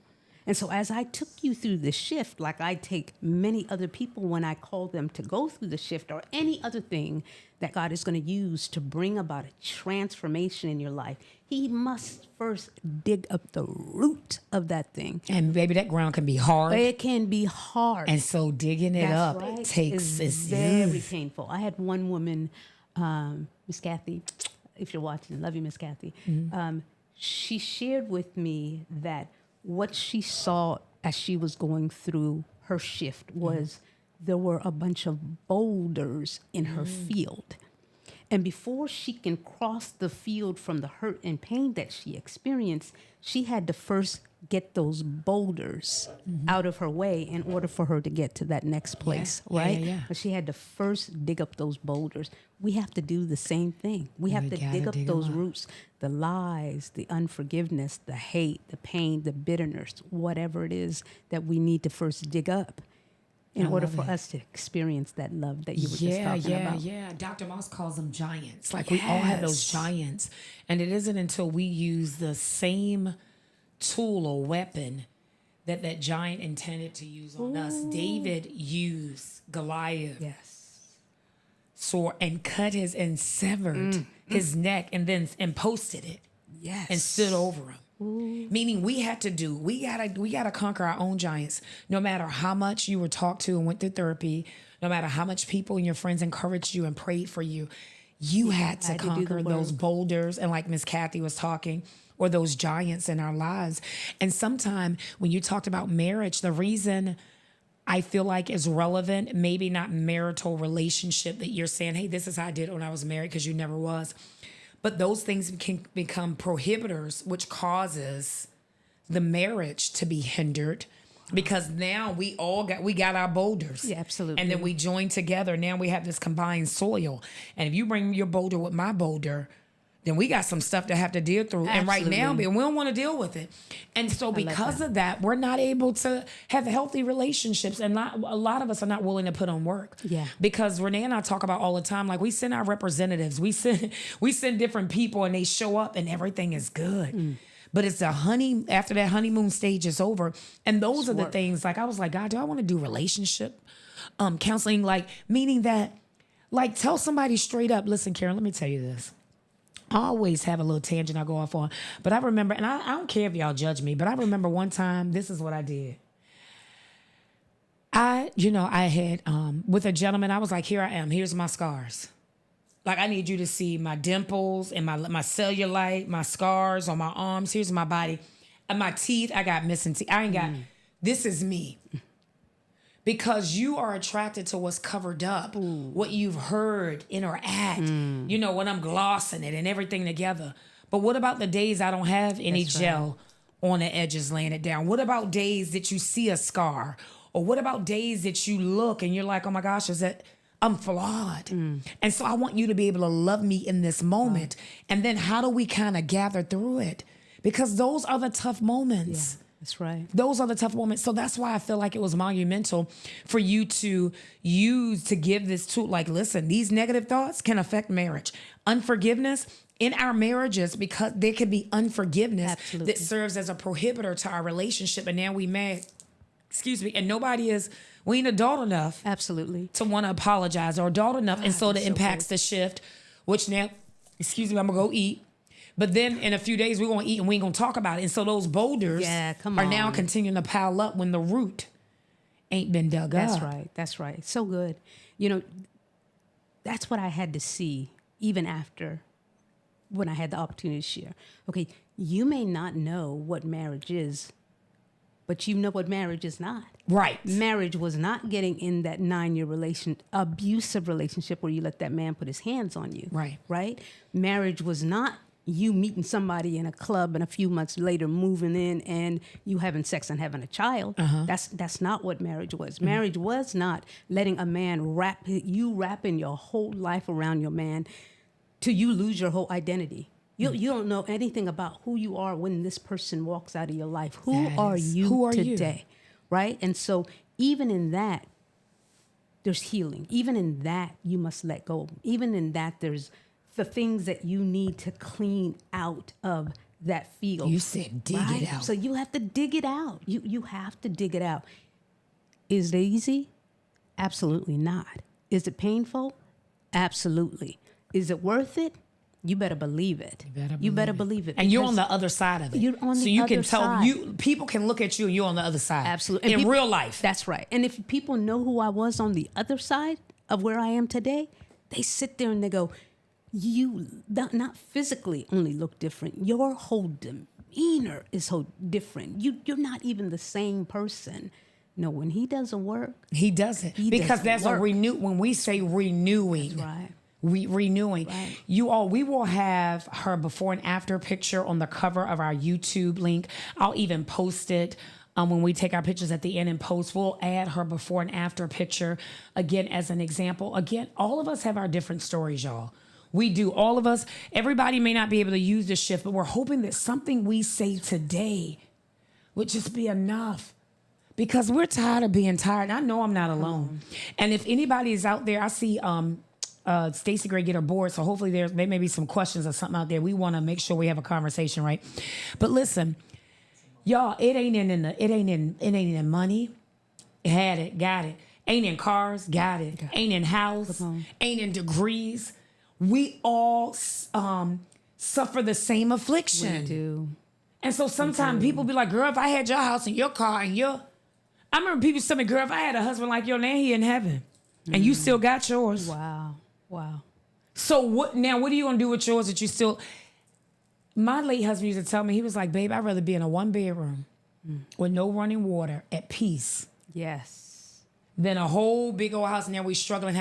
And so as I took you through the shift, like I take many other people when I call them to go through the shift or any other thing that God is going to use to bring about a transformation in your life, he must first dig up the root of that thing. And baby, that ground can be hard. It can be hard. And so digging it That's up right. takes It's very painful. I had one woman, Miss Kathy, if you're watching, love you, Miss Kathy. She shared with me that what she saw as she was going through her shift was there were a bunch of boulders in her field. And before she can cross the field from the hurt and pain that she experienced, she had to first get those boulders out of her way in order for her to get to that next place, right? Yeah. But she had to first dig up those boulders. We have to do the same thing. We have to dig up those roots, the lies, the unforgiveness, the hate, the pain, the bitterness, whatever it is that we need to first dig up in order for us to experience that love that you were just talking about. Yeah. Dr. Moss calls them giants. Like we all have those giants. And it isn't until we use the same tool or weapon that giant intended to use on us. David used Goliath sword and cut his and severed his neck and posted it. And stood over him. Meaning we gotta conquer our own giants. No matter how much you were talked to and went through therapy, no matter how much people and your friends encouraged you and prayed for you, you had to conquer those boulders. And like Miss Kathy was talking, or those giants in our lives. And sometimes when you talked about marriage, the reason I feel like is relevant, maybe not marital relationship that you're saying, hey, this is how I did it when I was married, because you never was. But those things can become prohibitors, which causes the marriage to be hindered, because now we got our boulders. Yeah, absolutely. And then we join together. Now we have this combined soil. And if you bring your boulder with my boulder, then we got some stuff to have to deal through. Absolutely. And right now, we don't want to deal with it. And so because of that, we're not able to have healthy relationships. And a lot of us are not willing to put on work. Yeah. Because Renee and I talk about all the time, like we send our representatives, we send different people, and they show up and everything is good. But it's after that honeymoon stage is over. And those are the things, like I was like, God, do I want to do relationship counseling? Like, meaning that, like, tell somebody straight up, listen, Karen, let me tell you this. I always have a little tangent I go off on. But I remember, and I don't care if y'all judge me, but I remember one time, this is what I did. I had, with a gentleman, I was like, here I am. Here's my scars. Like, I need you to see my dimples and my cellulite, my scars on my arms. Here's my body. my teeth, I got missing teeth. I ain't got, this is me. Because you are attracted to what's covered up, what you've heard, interact, you know, when I'm glossing it and everything together. But what about the days I don't have any gel on the edges laying it down? What about days that you see a scar? Or what about days that you look and you're like, oh my gosh, is that I'm flawed? And so I want you to be able to love me in this moment. And then how do we kind of gather through it? Because those are the tough moments. Yeah. That's right. Those are the tough moments. So that's why I feel like it was monumental for you to use to give this tool. Like, listen, these negative thoughts can affect marriage. Unforgiveness in our marriages, because there could be unforgiveness that serves as a prohibitor to our relationship. And now we mad, and we ain't adult enough. Absolutely. To want to apologize or adult enough. And so that impacts the shift, which now, I'm going to go eat. But then in a few days, we're going to eat and we ain't going to talk about it. And so those boulders are now continuing to pile up when the root ain't been dug up. That's right. That's right. So good. You know, that's what I had to see even after when I had the opportunity to share. Okay, you may not know what marriage is, but you know what marriage is not. Right. Marriage was not getting in that 9-year abusive relationship where you let that man put his hands on you. Right. Right? Marriage was not you meeting somebody in a club and a few months later moving in and you having sex and having a child. That's not what marriage was. Marriage was not letting a man wrapping your whole life around your man till you lose your whole identity. You don't know anything about who you are when this person walks out of your life. Who are you today? Right? And so even in that, there's healing. Even in that, you must let go. Even in that, there's the things that you need to clean out of that field. You said dig it out. So you have to dig it out. You have to dig it out. Is it easy? Absolutely not. Is it painful? Absolutely. Is it worth it? You better believe it. You better believe it. And you're on the other side of it. You're on the other side. So you can tell, people can look at you and you're on the other side. Absolutely. In real life. That's right. And if people know who I was on the other side of where I am today, they sit there and they go, you not physically only look different. Your whole demeanor is so different. You're not even the same person. No, when he doesn't work, he doesn't. Because that's a when we say renewing. That's right. Renewing. Right. We will have her before and after picture on the cover of our YouTube link. I'll even post it when we take our pictures at the end and post. We'll add her before and after picture again as an example. Again, all of us have our different stories, y'all. We do. All of us. Everybody may not be able to use this shift, but we're hoping that something we say today would just be enough. Because we're tired of being tired. I know I'm not alone. And if anybody is out there, I see Stacey Gray get her board, so hopefully there may be some questions or something out there. We want to make sure we have a conversation, right? But listen, y'all, it ain't in money. Had it, got it. Ain't in cars, got it. Ain't in house, ain't in degrees. We all suffer the same affliction. We do. And so sometimes people be like, girl, if I had your house and your car and I remember people telling me, girl, if I had a husband like your now he in heaven. And you still got yours. Wow. So what are you going to do with yours that you still... My late husband used to tell me, he was like, babe, I'd rather be in a 1-bedroom with no running water at peace. Yes. Than a whole big old house. And now we're struggling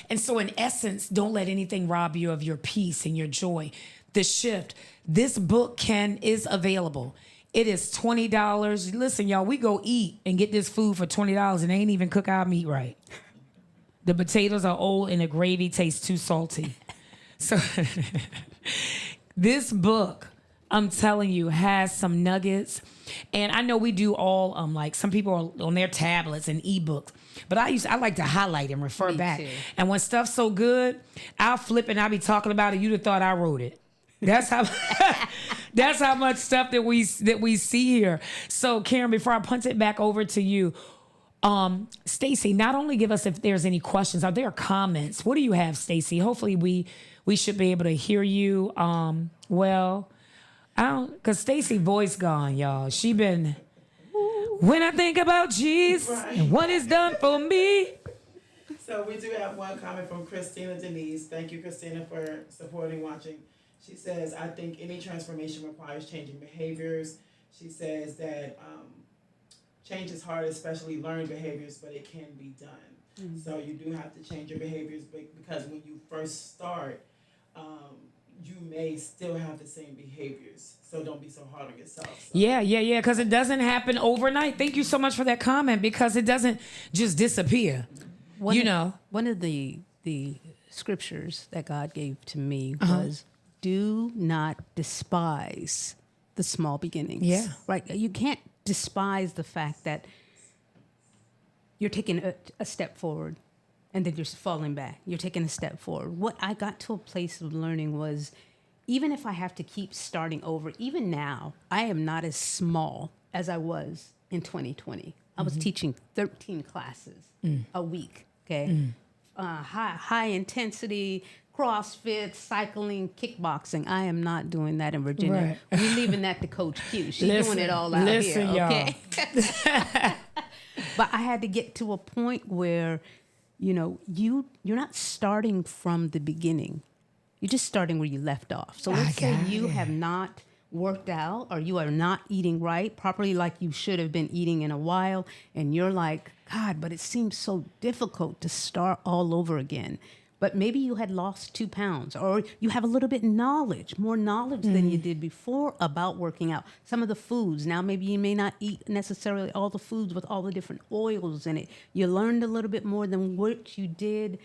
And so in essence, don't let anything rob you of your peace and your joy. The shift. This book is available. It is $20. Listen, y'all, we go eat and get this food for $20 and they ain't even cook our meat right. The potatoes are old and the gravy tastes too salty. So this book, I'm telling you, has some nuggets. And I know we do all, like some people are on their tablets and ebooks. But I like to highlight and refer back. Too. And when stuff's so good, I'll flip and I'll be talking about it. You'd have thought I wrote it. That's how much stuff that we see here. So Karen, before I punt it back over to you, Stacey, not only give us if there's any questions, are there comments? What do you have, Stacey? Hopefully we should be able to hear you. Cause Stacey voice gone, y'all. She been, when I think about Jesus and what it's done for me. So we do have one comment from Christina Denise. Thank you, Christina, for supporting, watching. She says, I think any transformation requires changing behaviors. she says that change is hard, especially learned behaviors, but it can be done. Mm-hmm. So you do have to change your behaviors because when you first start, you may still have the same behaviors. So don't be so hard on yourself. So. Yeah, because it doesn't happen overnight. Thank you so much for that comment, because it doesn't just disappear. One of the scriptures that God gave to me was, do not despise the small beginnings. Yeah. Right. You can't despise the fact that you're taking a step forward and then you're falling back. You're taking a step forward. What I got to a place of learning was, even if I have to keep starting over, even now, I am not as small as I was in 2020. I was teaching 13 classes a week, okay? High intensity, CrossFit, cycling, kickboxing. I am not doing that in Virginia. Right. We're leaving that to Coach Q. She's doing it all out here, okay? But I had to get to a point where, you're not starting from the beginning. You're just starting where you left off. So let's say you have not worked out, or you are not eating right properly like you should have been eating in a while, and you're like, God, but it seems so difficult to start all over again. But maybe you had lost 2 pounds, or you have a little bit more knowledge than you did before about working out. Some of the foods, now maybe you may not eat necessarily all the foods with all the different oils in it. You learned a little bit more than what you did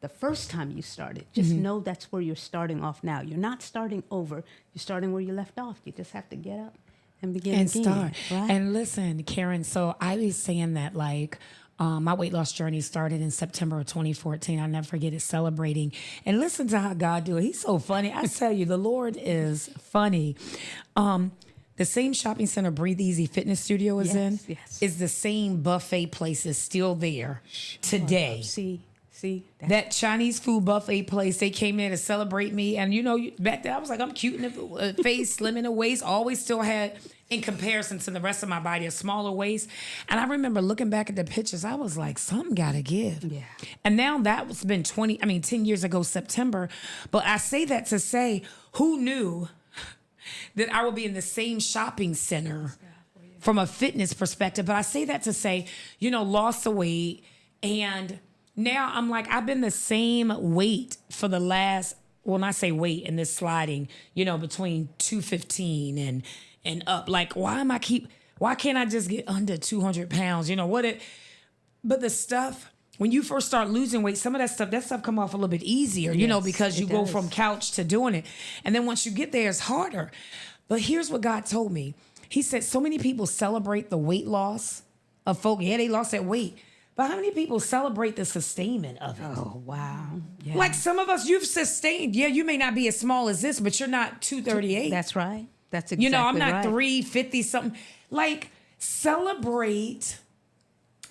the first time you started. Just know that's where you're starting off now. You're not starting over. You're starting where you left off. You just have to get up and begin and again, start. right? And listen, Karen, so I was saying that my weight loss journey started in September of 2014. I'll never forget it, celebrating. And listen to how God do it. He's so funny. I tell you, the Lord is funny. The same shopping center Breathe Easy Fitness Studio is in is the same buffet place is still there today. See, that Chinese food buffet place, they came there to celebrate me. And back then I was like, I'm cute in the face, slim in the waist, always still had, in comparison to the rest of my body, a smaller waist. And I remember looking back at the pictures, I was like, something gotta give. Yeah. And now that's been 10 years ago, September. But I say that to say, who knew that I would be in the same shopping center from a fitness perspective? But I say that to say, lost the weight, and now I'm like, I've been the same weight for the last, when I say weight in this sliding, between 215 and up. Like, why can't I just get under 200 pounds? But the stuff, when you first start losing weight, some of that stuff come off a little bit easier, because you go from couch to doing it. And then once you get there, it's harder. But here's what God told me. He said, so many people celebrate the weight loss of folk. Yeah, they lost that weight. But how many people celebrate the sustainment of it? Oh, wow. Yeah. Like some of us, you've sustained. Yeah, you may not be as small as this, but you're not 238. That's right. That's exactly I'm not right. 350 something. Like, celebrate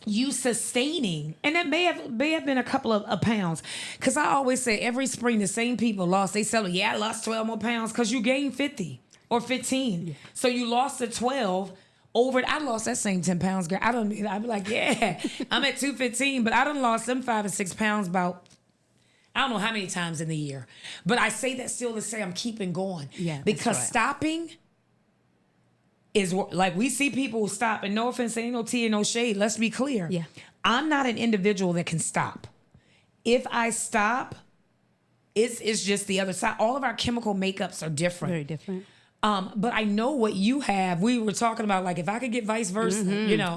you sustaining. And that may have been a couple of pounds. Because I always say every spring the same people lost. They celebrate, I lost 12 more pounds because you gained 50 or 15. Yeah. So you lost the 12. I lost that same 10 pounds, girl. I'd be like, I'm at 215, but I done lost them 5 or 6 pounds about, I don't know how many times in the year. But I say that still to say I'm keeping going. Yeah, because right. Stopping is like, we see people stop, and no offense, ain't no tea and no shade. Let's be clear. Yeah. I'm not an individual that can stop. If I stop, it's just the other side. All of our chemical makeups are different. Very different. But I know what you have. We were talking about, like, if I could get vice versa,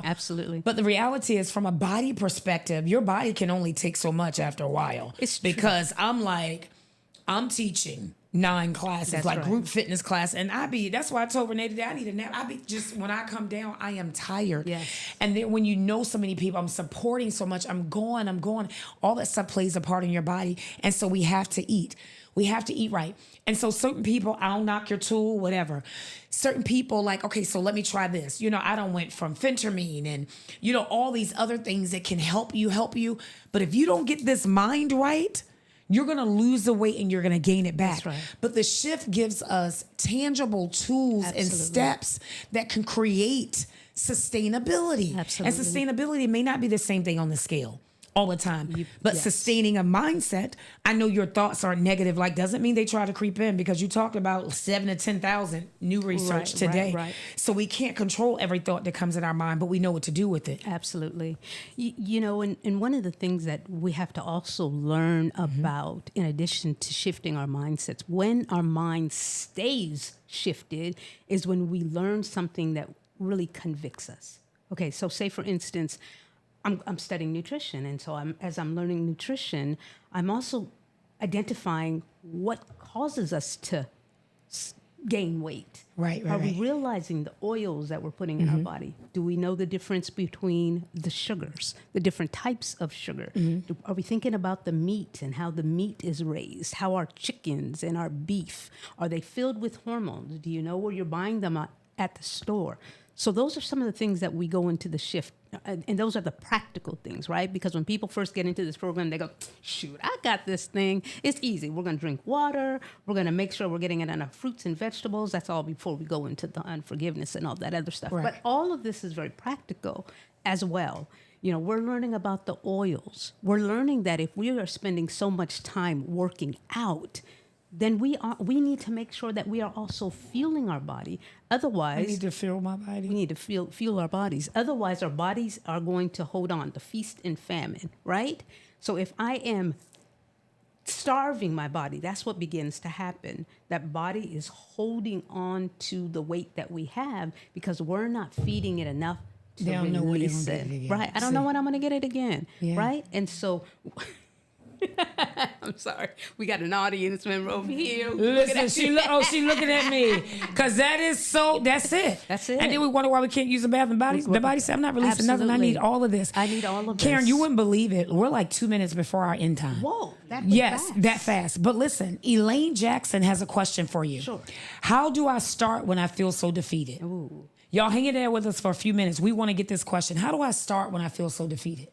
Absolutely. But the reality is, from a body perspective, your body can only take so much after a while. It's true. Because I'm teaching 9 classes, That's like right. group fitness class. And that's why I told Renee today, I need a nap. When I come down, I am tired. Yes. And then when you know so many people, I'm supporting so much, I'm going, all that stuff plays a part in your body. And so we have to eat. We have to eat right. And so certain people, I'll knock your tool, whatever. Certain people like, okay, so let me try this. I don't went from phentermine and, all these other things that can help you. But if you don't get this mind right, you're going to lose the weight and you're going to gain it back. That's right. But the shift gives us tangible tools and steps that can create sustainability. Absolutely. And sustainability may not be the same thing on the scale. all the time. But sustaining a mindset, I know your thoughts are negative, like doesn't mean they try to creep in, because you talked about 7,000 to 10,000 new research today. Right. So we can't control every thought that comes in our mind, but we know what to do with it. Absolutely. You know, and one of the things that we have to also learn about, in addition to shifting our mindsets, when our mind stays shifted is when we learn something that really convicts us. Okay, so say for instance, I'm studying nutrition, and so as I'm learning nutrition, I'm also identifying what causes us to gain weight. Right. Are we realizing the oils that we're putting in our body? Do we know the difference between the sugars, the different types of sugar? Are we thinking about the meat and how the meat is raised? How our chickens and our beef, are they filled with hormones? Do you know where you're buying them at the store? So those are some of the things that we go into the shift. And those are the practical things, right? Because when people first get into this program, they go, shoot, I got this thing. It's easy. We're going to drink water. We're going to make sure we're getting it in our fruits and vegetables. That's all before we go into the unforgiveness and all that other stuff. Right. But all of this is very practical as well. You know, we're learning about the oils. We're learning that if we are spending so much time working out, then we need to make sure that we are also fueling our body. Otherwise, I need to fuel my body. We need to fuel our bodies. Otherwise, our bodies are going to hold on to feast and famine, right? So if I am starving my body, that's what begins to happen. That body is holding on to the weight that we have because we're not feeding it enough to release it. Right? I don't know when I'm going to get it again. Yeah. Right? And so... I'm sorry. We got an audience member over here. Listen, she's looking at me. Because that's it. That's it. And then we wonder why we can't use the bath and body. The body said, I'm not releasing nothing. I need all of this. I need all of this. Karen, you wouldn't believe it. We're like 2 minutes before our end time. Whoa. That fast. But listen, Elaine Jackson has a question for you. Sure. How do I start when I feel so defeated? Ooh. Y'all hang in there with us for a few minutes. We want to get this question. How do I start when I feel so defeated?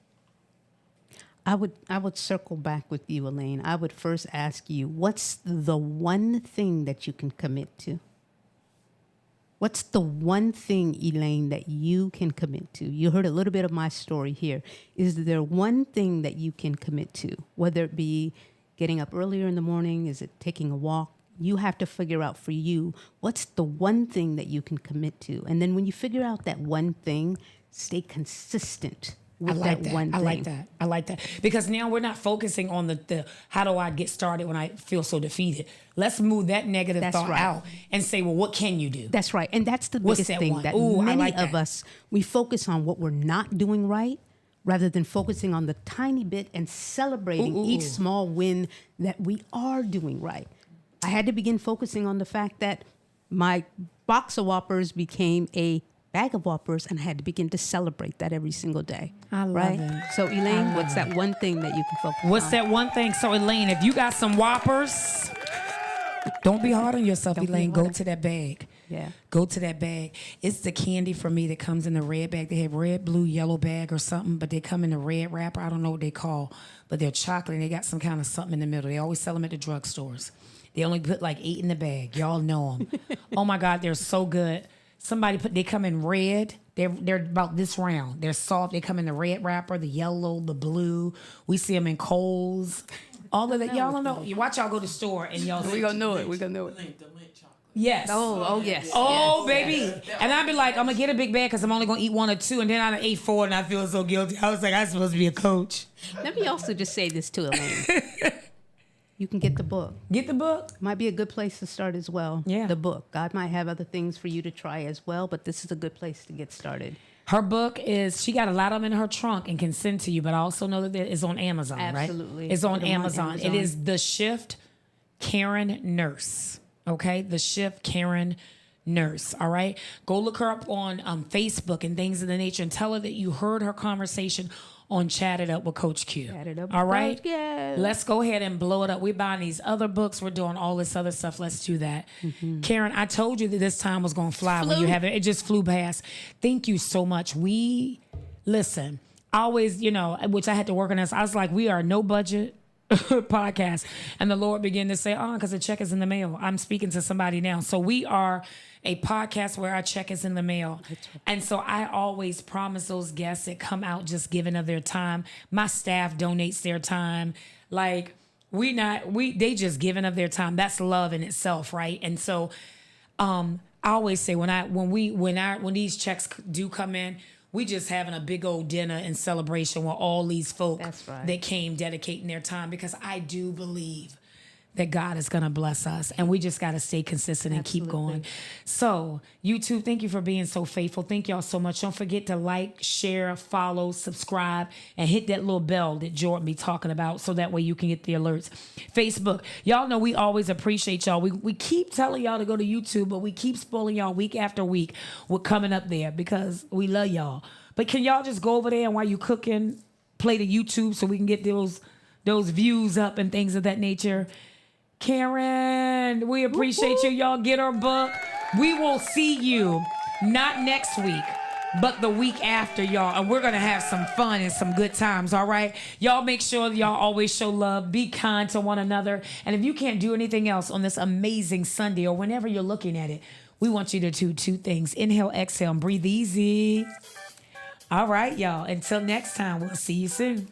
I would circle back with you, Elaine. I would first ask you, what's the one thing that you can commit to? What's the one thing, Elaine, that you can commit to? You heard a little bit of my story here. Is there one thing that you can commit to? Whether it be getting up earlier in the morning, is it taking a walk? You have to figure out for you, what's the one thing that you can commit to? And then when you figure out that one thing, stay consistent. I like that. Because now we're not focusing on the how do I get started when I feel so defeated. Let's move that negative thought out and say, well, what can you do? That's right. And that's the biggest thing that many of us, we focus on what we're not doing right rather than focusing on the tiny bit and celebrating each small win that we are doing right. I had to begin focusing on the fact that my box of Whoppers became a bag of Whoppers, and I had to begin to celebrate that every single day. I love it. So, Elaine, what's that one thing that you can focus on? What's that one thing? So, Elaine, if you got some Whoppers, don't be hard on yourself, Elaine. Go to that bag. Yeah. Go to that bag. It's the candy for me that comes in the red bag. They have red, blue, yellow bag or something, but they come in the red wrapper. I don't know what they call, but they're chocolate and they got some kind of something in the middle. They always sell them at the drugstores. They only put like 8 in the bag. Y'all know them. Oh my God, they're so good. They come in red. They're about this round. They're soft. They come in the red wrapper, the yellow, the blue. We see them in Kohl's. All of that. Y'all don't know. You watch y'all go to the store and y'all see. We're going to know it. We're going to know it. The mint chocolate. Yes. Oh, yes. Oh, yes. baby. Yes. And I'd be like, I'm going to get a big bag because I'm only going to eat 1 or 2. And then I ate 4 and I feel so guilty. I was like, I'm supposed to be a coach. Let me also just say this too, Elaine. You can get the book. Get the book. Might be a good place to start as well. Yeah. The book. God might have other things for you to try as well, but this is a good place to get started. Her book she got a lot of them in her trunk and can send to you, but I also know that it's on Amazon, Absolutely. Right? It's on Amazon. It is The Shift Karen Nurse. Okay? The Shift Karen Nurse. All right? Go look her up on Facebook and things of the nature and tell her that you heard her conversation on Chat It Up with Coach Q. Chat It Up with all right? Coach Q. Let's go ahead and blow it up. We're buying these other books. We're doing all this other stuff. Let's do that. Mm-hmm. Karen, I told you that this time was going to fly when you have it. It just flew past. Thank you so much. Listen, I always, which I had to work on this. I was like, we are no budget podcast. And the Lord began to say, because the check is in the mail. I'm speaking to somebody now. So we are a podcast where our check is in the mail. And so I always promise those guests that come out just giving of their time. My staff donates their time. Like they just giving of their time. That's love in itself, right? And so I always say when these checks do come in, we just having a big old dinner and celebration with all these folk that came dedicating their time, because I do believe that God is going to bless us, and we just got to stay consistent and keep going. So YouTube, thank you for being so faithful. Thank y'all so much. Don't forget to like, share, follow, subscribe, and hit that little bell that Jordan be talking about, so that way you can get the alerts. Facebook, y'all know we always appreciate y'all. We keep telling y'all to go to YouTube, but we keep spoiling y'all week after week with coming up there, because we love y'all. But can y'all just go over there, and while you cooking, play the YouTube so we can get those views up and things of that nature? Karen, we appreciate you. Y'all get our book. We will see you not next week, but the week after, y'all. And we're going to have some fun and some good times, all right? Y'all make sure y'all always show love. Be kind to one another. And if you can't do anything else on this amazing Sunday, or whenever you're looking at it, we want you to do two things. Inhale, exhale, and breathe easy. All right, y'all. Until next time, we'll see you soon.